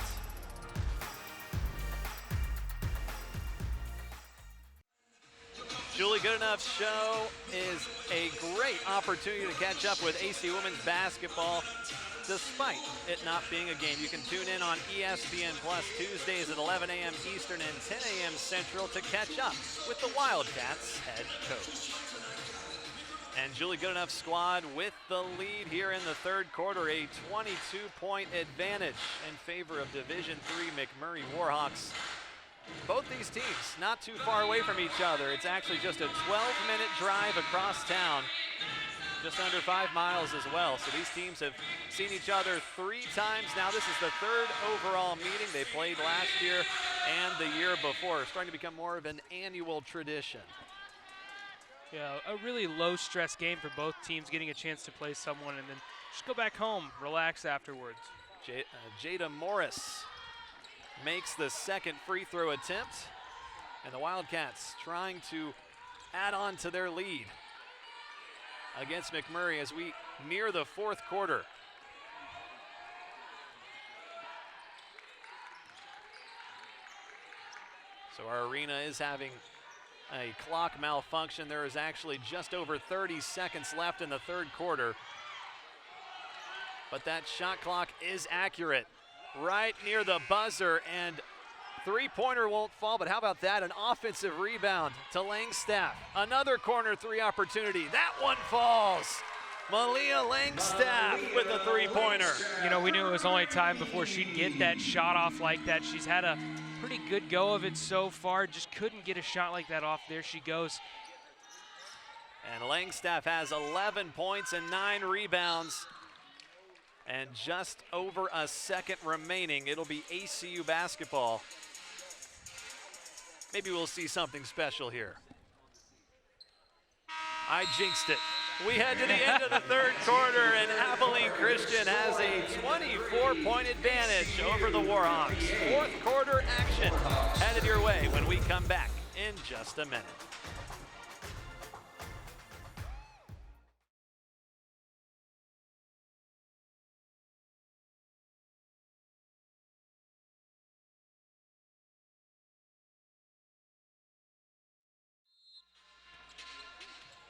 Julie Goodenough's show is a great opportunity to catch up with AC Women's Basketball despite it not being a game. You can tune in on ESPN Plus Tuesdays at 11 a.m. Eastern and 10 a.m. Central to catch up with the Wildcats head coach. And Julie Goodenough's squad with the lead here in the third quarter, a 22-point advantage in favor of Division III McMurray Warhawks. Both these teams not too far away from each other. It's actually just a 12-minute drive across town, just under 5 miles as well. So these teams have seen each other 3 times now. This is the third overall meeting. They played last year and the year before. It's starting to become more of an annual tradition. Yeah, a really low-stress game for both teams, getting a chance to play someone and then just go back home, relax afterwards. Jada Morris makes the second free throw attempt, and the Wildcats trying to add on to their lead against McMurray as we near the fourth quarter. So our arena is having a clock malfunction. There is actually just over 30 seconds left in the third quarter. But that shot clock is accurate, right near the buzzer, and three-pointer won't fall, but how about that? An offensive rebound to Langstaff. Another corner three opportunity. That one falls. Malia Langstaff with a three-pointer. You know, we knew it was only time before she'd get that shot off like that. She's had a pretty good go of it so far, just couldn't get a shot like that off. There she goes. And Langstaff has 11 points and 9 rebounds. And just over a second remaining. It'll be ACU basketball. Maybe we'll see something special here. I jinxed it. We head to the end of the third quarter, and Abilene Christian has a 24-point advantage over the Warhawks. Fourth quarter action headed your way when we come back in just a minute.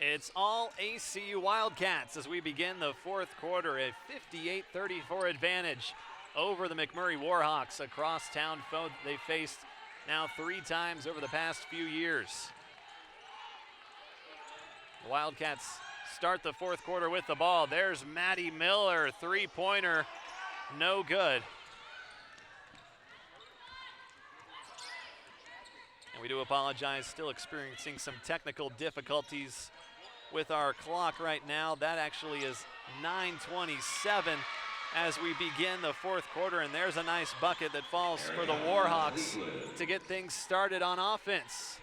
It's all ACU Wildcats as we begin the fourth quarter, a 58-34 advantage over the McMurray Warhawks. A crosstown foe they faced now 3 times over the past few years. The Wildcats start the fourth quarter with the ball. There's Maddie Miller, three-pointer, no good. And we do apologize, still experiencing some technical difficulties with our clock right now. That actually is 9:27 as we begin the fourth quarter, and there's a nice bucket that falls for the Warhawks to get things started on offense.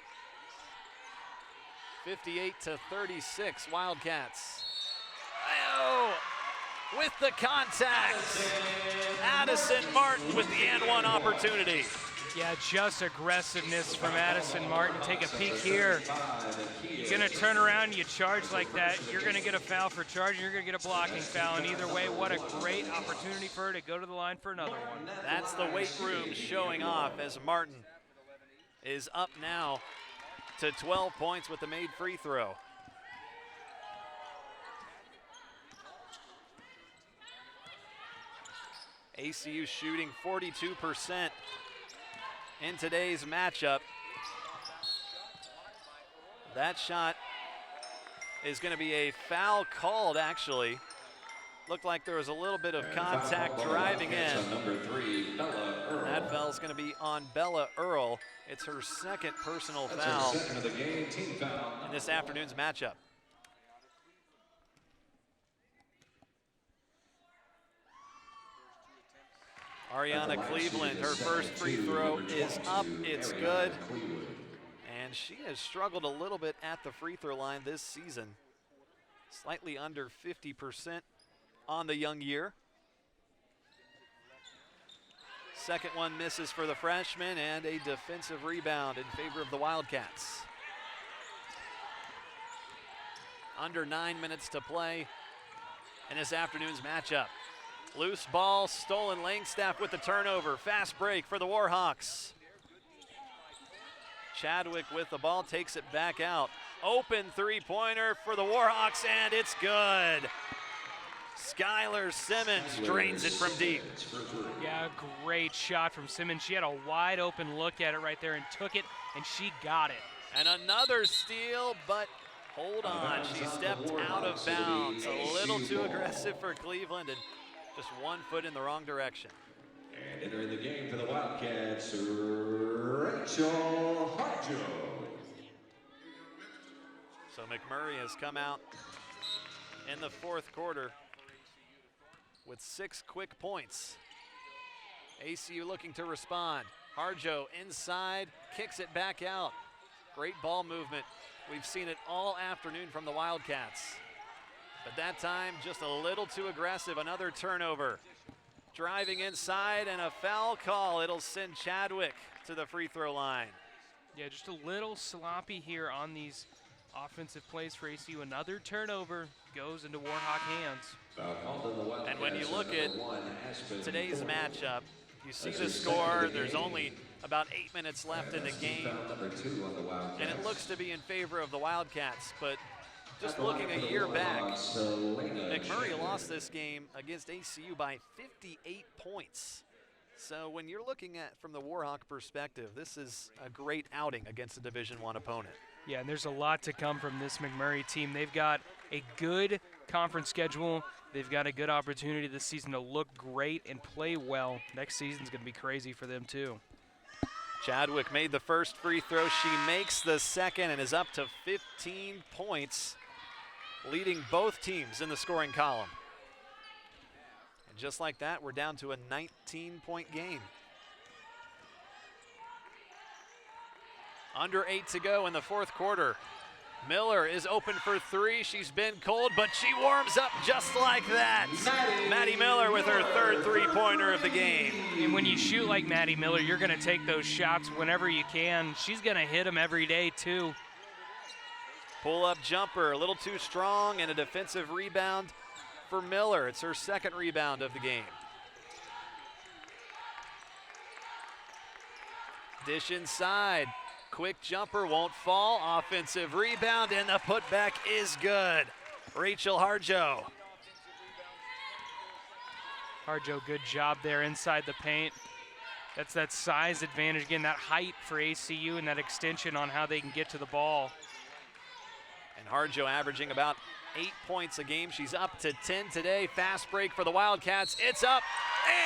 58-36 Wildcats. Oh, with the contact, Addison Martin with the and one opportunity. Yeah, just aggressiveness from Addison Martin. Take a peek here. You're gonna turn around, you charge like that, you're gonna get a foul for charging, you're gonna get a blocking foul, and either way, what a great opportunity for her to go to the line for another one. That's the weight room showing off as Martin is up now to 12 points with the made free throw. ACU shooting 42% in today's matchup. That shot is going to be a foul called, actually. Looked like there was a little bit of contact driving in. Number 3, Bella Earl. That foul's going to be on Bella Earl. It's her second personal That's foul her second of the game, team foul. in this afternoon's matchup. Ariana Cleveland, her first free throw is up, it's good. And she has struggled a little bit at the free throw line this season. Slightly under 50% on the young year. Second one misses for the freshman, and a defensive rebound in favor of the Wildcats. Under 9 minutes to play in this afternoon's matchup. Loose ball, stolen. Langstaff with the turnover. Fast break for the Warhawks. Chadwick with the ball, takes it back out. Open three-pointer for the Warhawks, and it's good. Skylar Simmons drains it from deep. Yeah, great shot from Simmons. She had a wide open look at it right there and took it, and she got it. And another steal, but hold on. She stepped out of bounds. A little too aggressive for Cleveland, and just 1 foot in the wrong direction. And entering the game for the Wildcats, Rachel Harjo. So McMurray has come out in the fourth quarter with 6 quick points. ACU looking to respond. Harjo inside, kicks it back out. Great ball movement. We've seen it all afternoon from the Wildcats. But that time, just a little too aggressive. Another turnover. Driving inside and a foul call. It'll send Chadwick to the free throw line. Yeah, just a little sloppy here on these offensive plays for ACU. Another turnover goes into Warhawk hands. And when you look at today's matchup, you see the score. There's only about 8 minutes left in the game. And it looks to be in favor of the Wildcats. But just looking a year back, McMurray lost this game against ACU by 58 points. So when you're looking at from the Warhawk perspective, this is a great outing against a Division I opponent. Yeah, and there's a lot to come from this McMurray team. They've got a good conference schedule. They've got a good opportunity this season to look great and play well. Next season's going to be crazy for them too. Chadwick made the first free throw. She makes the second and is up to 15 points, leading both teams in the scoring column. And just like that, we're down to a 19-point game. Under 8 to go in the fourth quarter. Miller is open for three. She's been cold, but she warms up just like that. Maddie Miller with her third three-pointer of the game. And when you shoot like Maddie Miller, you're going to take those shots whenever you can. She's going to hit them every day, too. Pull-up jumper, a little too strong, and a defensive rebound for Miller. It's her second rebound of the game. Dish inside. Quick jumper won't fall. Offensive rebound, and the putback is good. Rachel Harjo. Harjo, good job there inside the paint. That's that size advantage. Again, that height for ACU and that extension on how they can get to the ball. And Harjo averaging about 8 points a game. She's up to 10 today. Fast break for the Wildcats. It's up,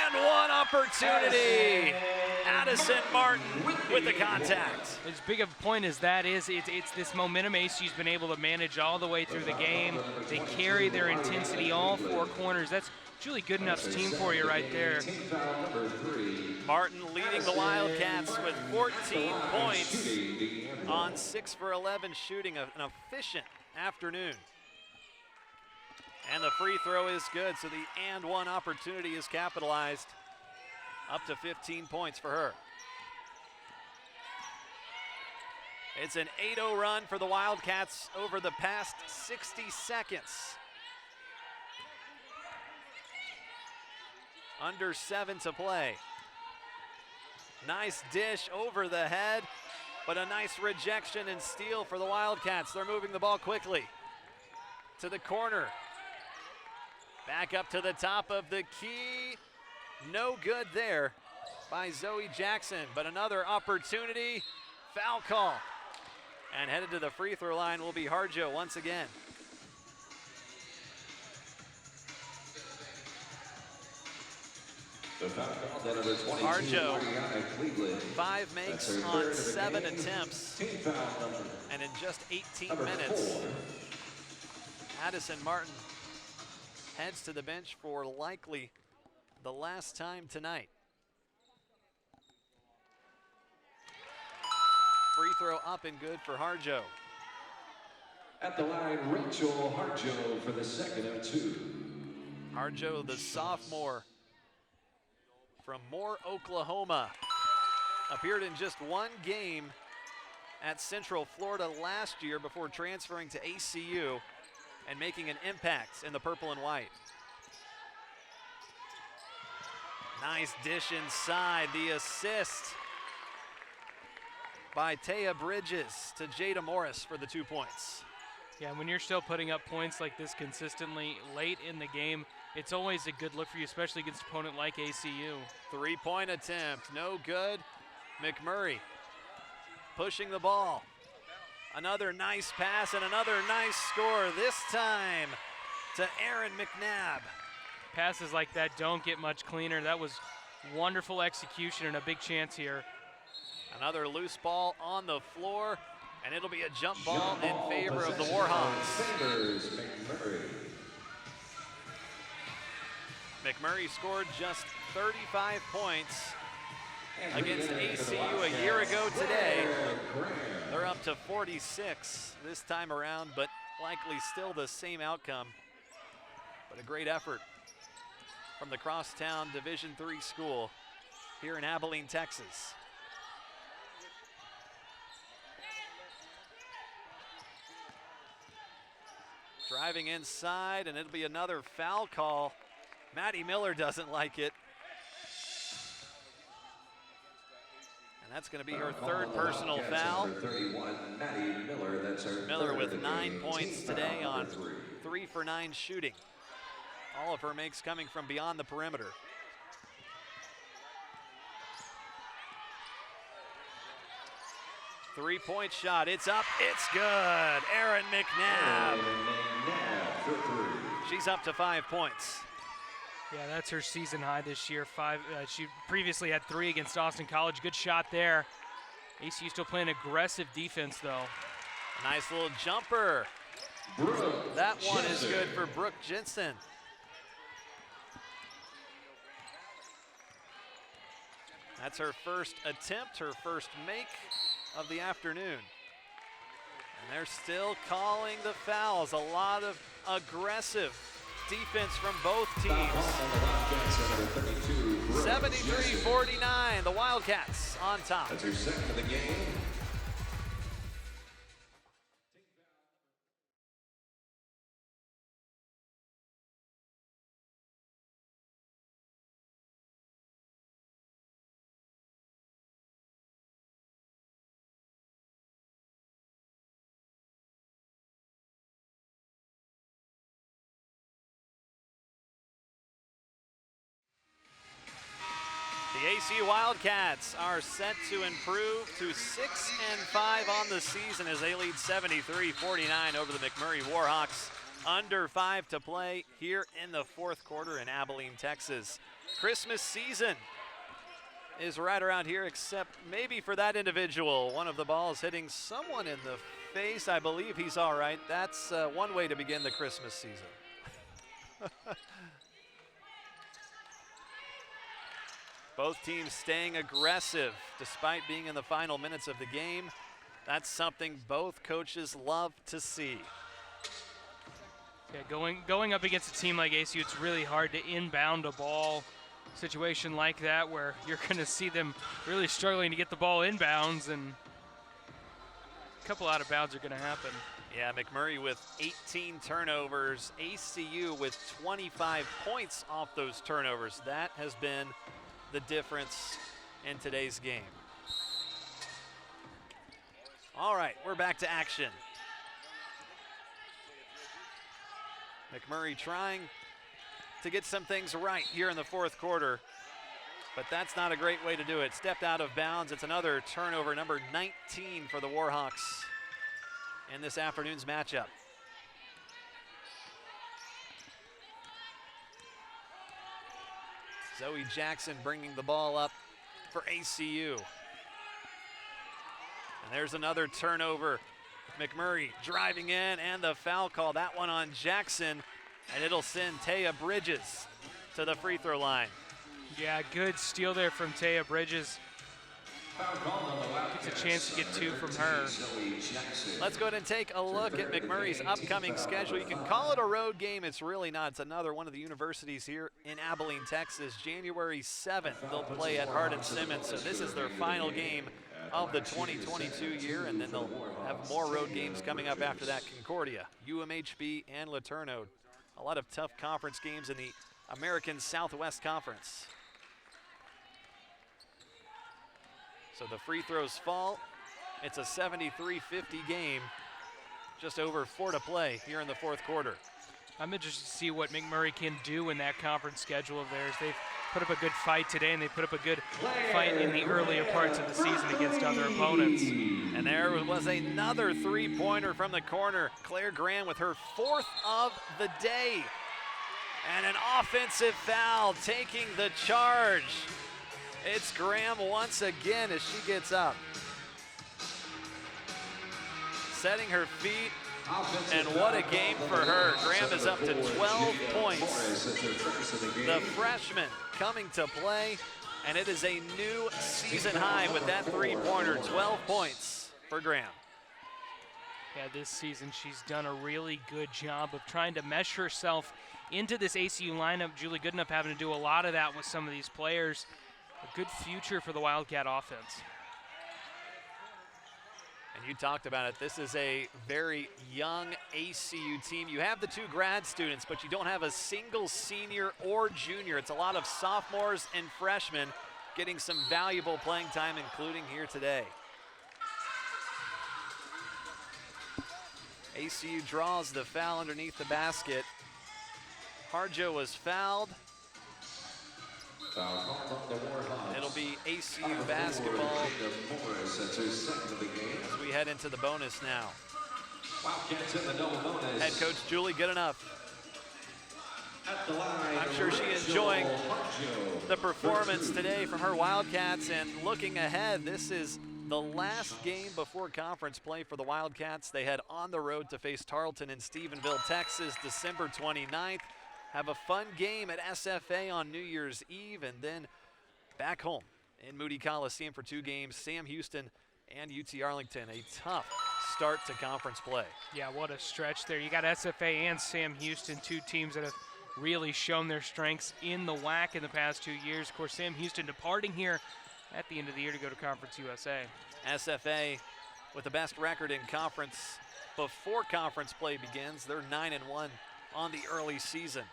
and one opportunity. Addison Martin with the contact. As big of a point as that is, it's this momentum ACU's been able to manage all the way through the game. They carry their intensity all four corners. That's Julie Goodenough's team for you right there. Martin leading the Wildcats with 14 points on 6 for 11 shooting. An efficient afternoon. And the free throw is good, so the and one opportunity is capitalized. Up to 15 points for her. It's an 8-0 run for the Wildcats over the past 60 seconds. Under 7 to play. Nice dish over the head, but a nice rejection and steal for the Wildcats. They're moving the ball quickly. To the corner. Back up to the top of the key. No good there by Zoe Jackson, but another opportunity. Foul call. And headed to the free throw line will be Harjo once again. Harjo, 5 makes on 7 attempts. And in just 18 minutes, Addison Martin heads to the bench for likely the last time tonight. Free throw up and good for Harjo. At the line, Rachel Harjo for the second of 2. Harjo, the sophomore from Moore, Oklahoma. Appeared in just one game at Central Florida last year before transferring to ACU and making an impact in the purple and white. Nice dish inside. The assist by Taya Bridges to Jada Morris for the 2 points. Yeah, when you're still putting up points like this consistently late in the game, it's always a good look for you, especially against an opponent like ACU. 3-point attempt, no good. McMurray pushing the ball. Another nice pass and another nice score, this time to Aaron McNabb. Passes like that don't get much cleaner. That was wonderful execution and a big chance here. Another loose ball on the floor, and it'll be a jump ball in favor of the Warhawks. McMurray scored just 35 points against ACU a year ago today. They're up to 46 this time around, but likely still the same outcome. But a great effort from the Crosstown Division III school here in Abilene, Texas. Driving inside, and it'll be another foul call. Maddie Miller doesn't like it. And that's going to be her third personal foul. 31, Maddie Miller, that's her Miller with third 9 points today on 3. 3 for 9 shooting. All of her makes coming from beyond the perimeter. Three-point shot, it's up, it's good. Erin McNabb. She's up to 5 points. Yeah, that's her season high this year. She previously had 3 against Austin College. Good shot there. ACU still playing aggressive defense, though. A nice little jumper. That one is good for Brooke Jensen. That's her first attempt, her first make of the afternoon. And they're still calling the fouls. A lot of aggressive defense from both teams. 73-49, the Wildcats on top. That's her second of the game. The ACU Wildcats are set to improve to 6-5 on the season as they lead 73-49 over the McMurray Warhawks. Under 5 to play here in the fourth quarter in Abilene, Texas. Christmas season is right around here, except maybe for that individual. One of the balls hitting someone in the face. I believe he's all right. That's one way to begin the Christmas season. Both teams staying aggressive despite being in the final minutes of the game. That's something both coaches love to see. Yeah, going up against a team like ACU, it's really hard to inbound a ball situation like that where you're going to see them really struggling to get the ball inbounds, and a couple out of bounds are going to happen. Yeah, McMurray with 18 turnovers, ACU with 25 points off those turnovers. That has been the difference in today's game. All right, we're back to action. McMurray trying to get some things right here in the fourth quarter, but that's not a great way to do it. Stepped out of bounds. It's another turnover, number 19 for the Warhawks in this afternoon's matchup. Zoe Jackson bringing the ball up for ACU. And there's another turnover. McMurray driving in, and the foul call. That one on Jackson, and it'll send Taya Bridges to the free throw line. Yeah, good steal there from Taya Bridges. Gets a chance to get 2 from her. Let's go ahead and take a look at McMurray's upcoming schedule. You can call it a road game. It's really not. It's another one of the universities here in Abilene, Texas. January 7th, they'll play at Hardin-Simmons. So this is their final game of the 2022 year, and then they'll have more road games coming up after that. Concordia, UMHB, and LeTourneau. A lot of tough conference games in the American Southwest Conference. So the free throws fall. It's a 73-50 game. Just over 4 to play here in the fourth quarter. I'm interested to see what McMurray can do in that conference schedule of theirs. They've put up a good fight today, and they put up a good fight in the earlier parts of the season against other opponents. And there was another three-pointer from the corner. Claire Graham with her 4th of the day. And an offensive foul taking the charge. It's Graham once again as she gets up. Setting her feet, and what a game for her. Graham is up to 12 points. The freshman coming to play, and it is a new season high with that three-pointer, 12 points for Graham. Yeah, this season she's done a really good job of trying to mesh herself into this ACU lineup. Julie Goodenough having to do a lot of that with some of these players. A good future for the Wildcat offense. And you talked about it. This is a very young ACU team. You have the 2 grad students, but you don't have a single senior or junior. It's a lot of sophomores and freshmen getting some valuable playing time, including here today. ACU draws the foul underneath the basket. Harjo was fouled. It'll be ACU basketball as we head into the bonus now. Head coach Julie Goodenough. I'm sure she's enjoying the performance today from her Wildcats, and looking ahead, this is the last game before conference play for the Wildcats. They head on the road to face Tarleton in Stephenville, Texas, December 29th. Have a fun game at SFA on New Year's Eve, and then back home in Moody Coliseum for 2 games, Sam Houston and UT Arlington. A tough start to conference play. Yeah, what a stretch there. You got SFA and Sam Houston, 2 teams that have really shown their strengths in the WAC in the past 2 years. Of course, Sam Houston departing here at the end of the year to go to Conference USA. SFA with the best record in conference before conference play begins. They're 9-1 on the early season.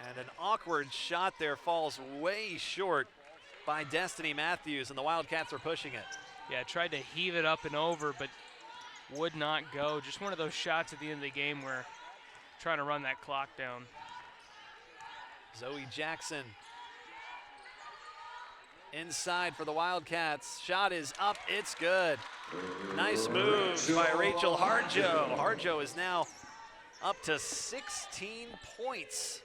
And an awkward shot there falls way short by Destiny Matthews, and the Wildcats are pushing it. Yeah, tried to heave it up and over, but would not go. Just one of those shots at the end of the game where trying to run that clock down. Zoe Jackson inside for the Wildcats. Shot is up, it's good. Nice move by Rachel Harjo. Harjo is now up to 16 points.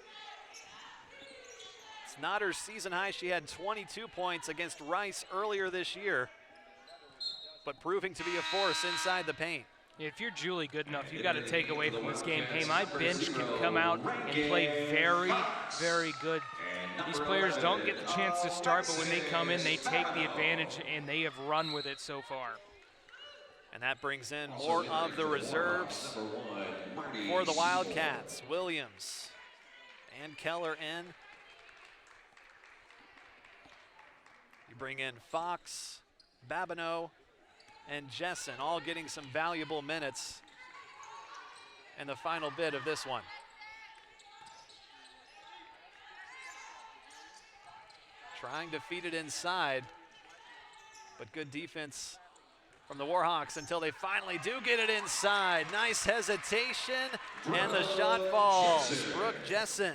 It's not her season high. She had 22 points against Rice earlier this year, but proving to be a force inside the paint. If you're Julie Goodenough, you've got to take away from this game, hey, my bench can come out and play very, very good. These players don't get the chance to start, but when they come in, they take the advantage, and they have run with it so far. And that brings in more of the reserves for the Wildcats. Williams and Keller in. You bring in Fox, Babineau, and Jessen, all getting some valuable minutes in the final bit of this one. Trying to feed it inside, but good defense from the Warhawks until they finally do get it inside. Nice hesitation, and the shot falls. Brooke Jessen.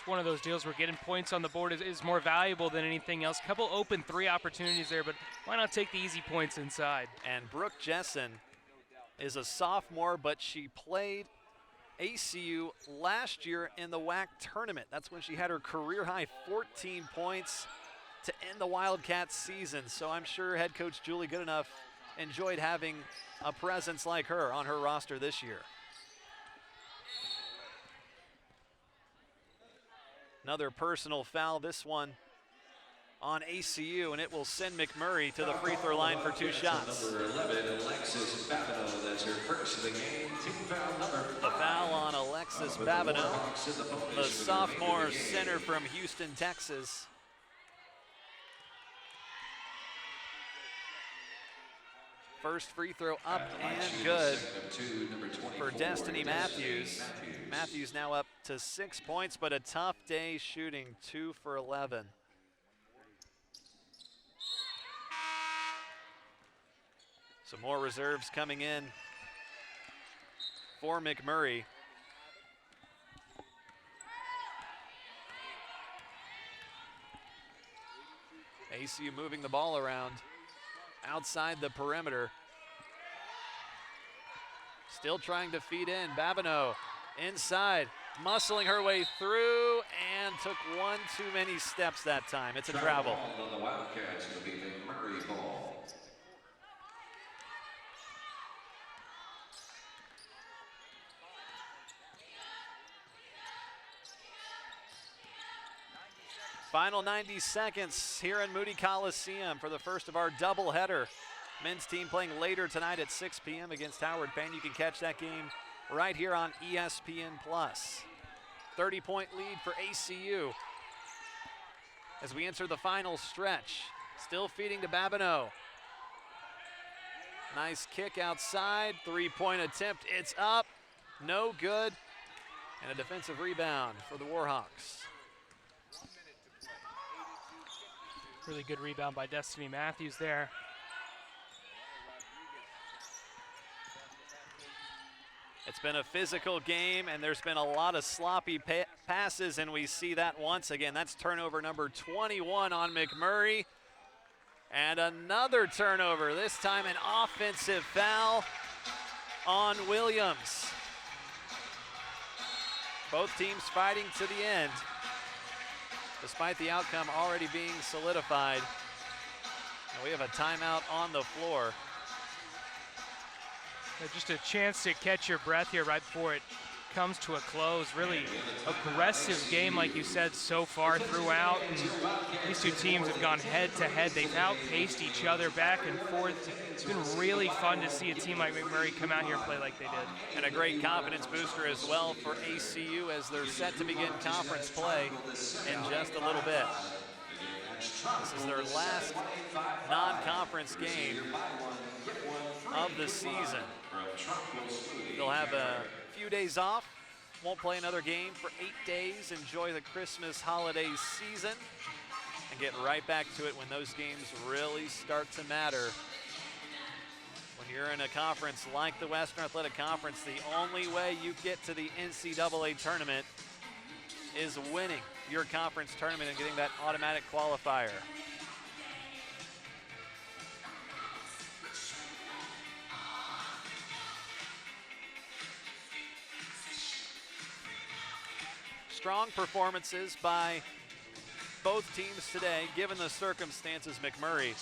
One of those deals where getting points on the board is more valuable than anything else. Couple open 3 opportunities there, but why not take the easy points inside? And Brooke Jessen is a sophomore, but she played ACU last year in the WAC tournament. That's when she had her career high 14 points to end the Wildcats season. So I'm sure head coach Julie Goodenough enjoyed having a presence like her on her roster this year. Another personal foul, this one on ACU, and it will send McMurray to the free throw line for 2 shots. Number 11, Alexis Babineau, that's her first of the game. Team foul number 5. The foul on Alexis Babineau, the sophomore center from Houston, Texas. First free throw up and good for Destiny Matthews. Matthews now up to 6 points, but a tough day shooting, 2 for 11. Some more reserves coming in for McMurray. ACU moving the ball around outside the perimeter. Still trying to feed in. Babineau inside, muscling her way through, and took one too many steps that time. It's a travel. On the Wildcats, it'll be McMurray ball. Final 90 seconds here in Moody Coliseum for the first of our doubleheader. Men's team playing later tonight at 6 p.m. against Howard Payne. You can catch that game right here on ESPN+. 30-point lead for ACU as we enter the final stretch. Still feeding to Babineau. Nice kick outside, 3-point attempt, it's up, no good, and a defensive rebound for the Warhawks. Really good rebound by Destiny Matthews there. It's been a physical game, and there's been a lot of sloppy passes, and we see that once again. That's turnover number 21 on McMurray. And another turnover, this time an offensive foul on Williams. Both teams fighting to the end, despite the outcome already being solidified. And we have a timeout on the floor. Just a chance to catch your breath here right before it comes to a close. Really aggressive game, like you said, so far throughout. And these two teams have gone head to head. They've outpaced each other back and forth. It's been really fun to see a team like McMurray come out here and play like they did. And a great confidence booster as well for ACU as they're set to begin conference play in just a little bit. This is their last non-conference game of the season. They'll have a few days off, won't play another game for 8 days, enjoy the Christmas holiday season, and get right back to it when those games really start to matter. When you're in a conference like the Western Athletic Conference, the only way you get to the NCAA tournament is winning your conference tournament and getting that automatic qualifier. Strong performances by both teams today, given the circumstances. McMurray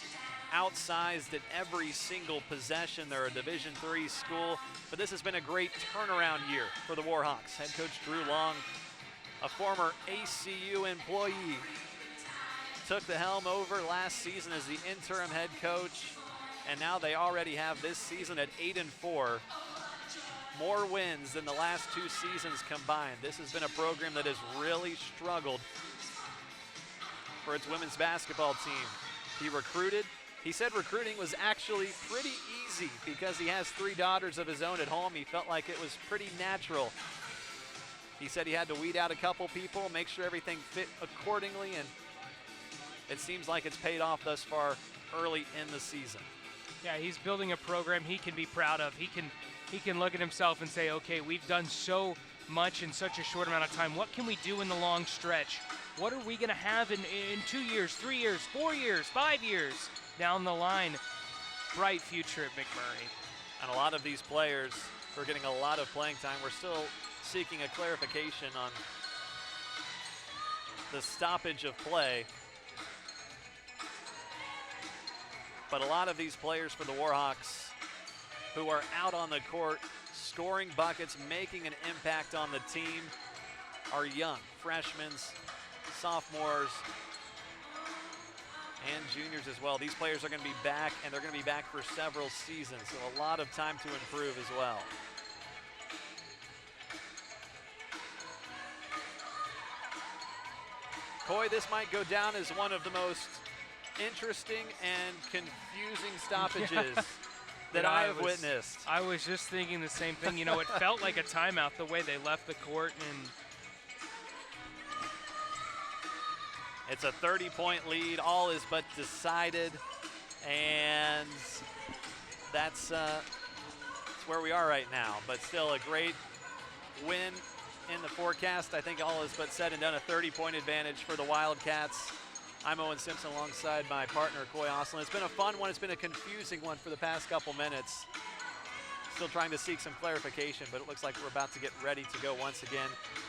outsized at every single possession. They're a Division III school, but this has been a great turnaround year for the Warhawks. Head coach Drew Long, a former ACU employee, took the helm over last season as the interim head coach, and now they already have this season at 8-4. More wins than the last two seasons combined. This has been a program that has really struggled for its women's basketball team. He recruited. He said recruiting was actually pretty easy because he has 3 daughters of his own at home. He felt like it was pretty natural. He said he had to weed out a couple people, make sure everything fit accordingly, and it seems like it's paid off thus far early in the season. Yeah, he's building a program he can be proud of. He can look at himself and say, okay, we've done so much in such a short amount of time. What can we do in the long stretch? What are we going to have in 2 years, 3 years, 4 years, 5 years down the line? Bright future at McMurray. And a lot of these players who are getting a lot of playing time, we're still seeking a clarification on the stoppage of play. But a lot of these players for the Warhawks who are out on the court, scoring buckets, making an impact on the team, are young, freshmen, sophomores, and juniors as well. These players are going to be back, and they're going to be back for several seasons, so a lot of time to improve as well. Coy, this might go down as one of the most interesting and confusing stoppages that I have witnessed. I was just thinking the same thing. You know, it felt like a timeout the way they left the court, and it's a 30-point lead. All is but decided, and that's where we are right now. But still a great win in the forecast. I think all is but said and done. A 30-point advantage for the Wildcats. I'm Owen Simpson alongside my partner, Coy Oslin. It's been a fun one. It's been a confusing one for the past couple minutes. Still trying to seek some clarification, but it looks like we're about to get ready to go once again.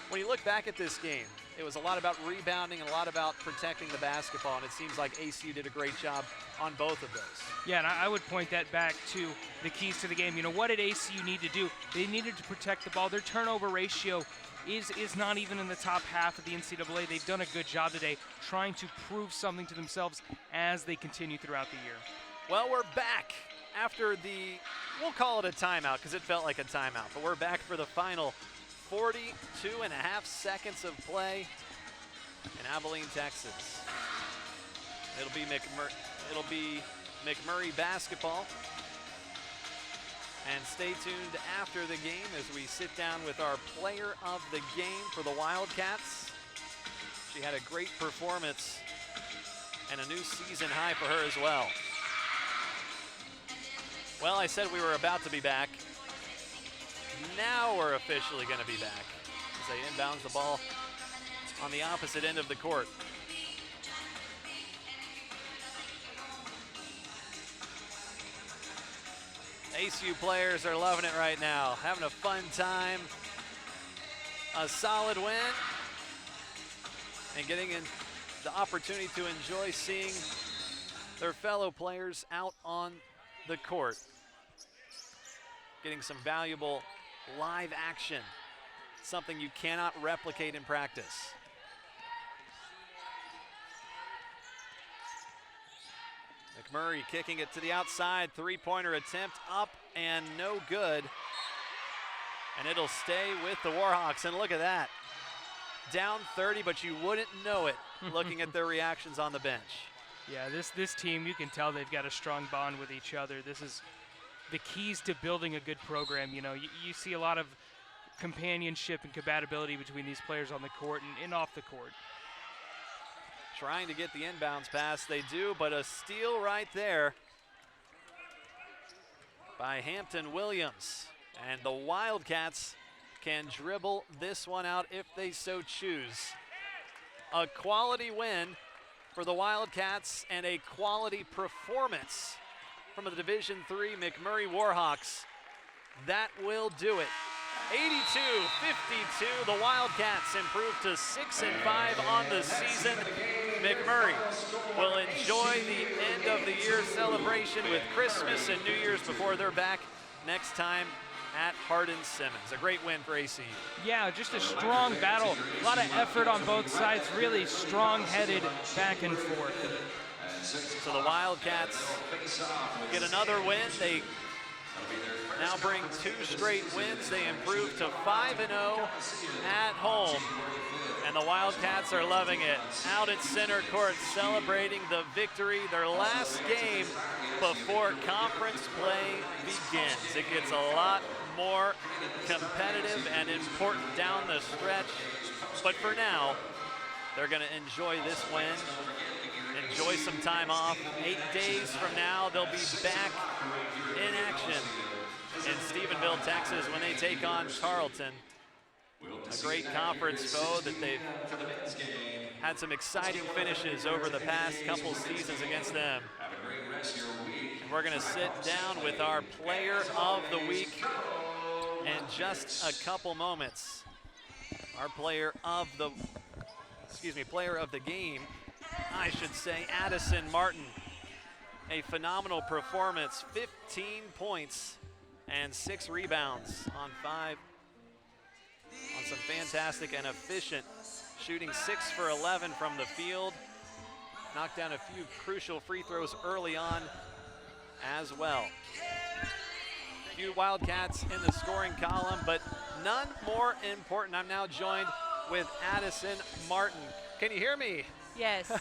When you look back at this game, it was a lot about rebounding and a lot about protecting the basketball, and it seems like ACU did a great job on both of those. Yeah, and I would point that back to the keys to the game. You know, what did ACU need to do? They needed to protect the ball. Their turnover ratio is not even in the top half of the NCAA. They've done a good job today trying to prove something to themselves as they continue throughout the year. Well, we're back after we'll call it a timeout because it felt like a timeout, but we're back for the final 42.5 seconds of play in Abilene, Texas. It'll be McMurray basketball. And stay tuned after the game as we sit down with our player of the game for the Wildcats. She had a great performance and a new season high for her as well. Well, I said we were about to be back. Now we're officially going to be back as they inbounds the ball on the opposite end of the court. ACU players are loving it right now, having a fun time, a solid win, and getting in the opportunity to enjoy seeing their fellow players out on the court, getting some valuable live action, something you cannot replicate in practice. McMurray kicking it to the outside, three-pointer attempt up and no good. And it'll stay with the Warhawks, and look at that. Down 30, but you wouldn't know it looking at their reactions on the bench. Yeah, this team, you can tell they've got a strong bond with each other. This is the keys to building a good program. You know, you see a lot of companionship and compatibility between these players on the court and off the court. Trying to get the inbounds pass, they do, but a steal right there by Hampton Williams. And the Wildcats can dribble this one out if they so choose. A quality win for the Wildcats and a quality performance from the Division III McMurray Warhawks. That will do it. 82-52, the Wildcats improve to 6-5 on the season. McMurray will enjoy the end of the year celebration with Christmas and New Year's before they're back next time at Hardin-Simmons. A great win for ACU. Yeah, just a strong battle. A lot of effort on both sides, really strong-headed back and forth. So the Wildcats get another win. They now bring 2 straight wins. They improve to 5-0 at home. And the Wildcats are loving it. Out at center court celebrating the victory, their last game before conference play begins. It gets a lot more competitive and important down the stretch. But for now, they're going to enjoy this win, enjoy some time off. 8 days from now, they'll be back in action in Stephenville, Texas, when they take on Tarleton. A great conference foe that they've had some exciting finishes over the past couple seasons against them. And we're going to sit down with our player of the week in just a couple moments. Our player of the game, I should say, Addison Martin. A phenomenal performance, 15 points and 6 rebounds on some fantastic and efficient shooting. 6 for 11 from the field. Knocked down a few crucial free throws early on as well. A few Wildcats in the scoring column, but none more important. I'm now joined with Addison Martin. Can you hear me? Yes.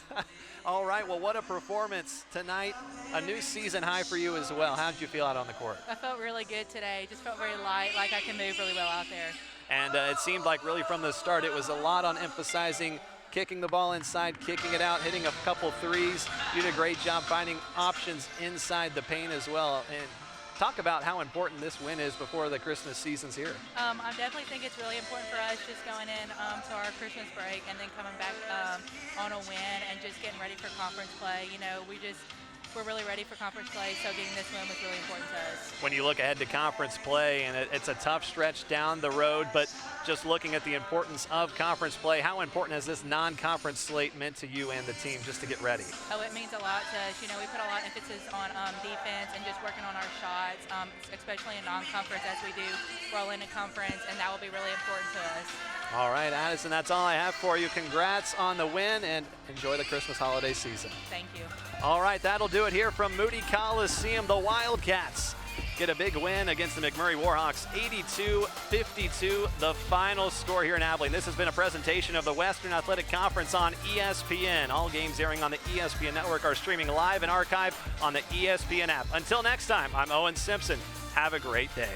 All right, well, what a performance tonight. A new season high for you as well. How did you feel out on the court? I felt really good today. Just felt very light, like I can move really well out there. And it seemed like really from the start it was a lot on emphasizing kicking the ball inside, kicking it out, hitting a couple threes. You did a great job finding options inside the paint as well. And talk about how important this win is before the Christmas season's here. I definitely think it's really important for us just going in to our Christmas break and then coming back on a win and just getting ready for conference play. You know, we just we're really ready for conference play, so getting this win was really important to us. When you look ahead to conference play, and it's a tough stretch down the road, but just looking at the importance of conference play, how important has this non-conference slate meant to you and the team just to get ready? Oh, it means a lot to us. You know, we put a lot of emphasis on defense and just working on our shots, especially in non-conference as we do roll into conference, and that will be really important to us. All right, Addison, that's all I have for you. Congrats on the win, and enjoy the Christmas holiday season. Thank you. All right, that'll do it here from Moody Coliseum. The Wildcats get a big win against the McMurray Warhawks, 82-52, the final score here in Abilene. This has been a presentation of the Western Athletic Conference on ESPN. All games airing on the ESPN network are streaming live and archived on the ESPN app. Until next time, I'm Owen Simpson. Have a great day.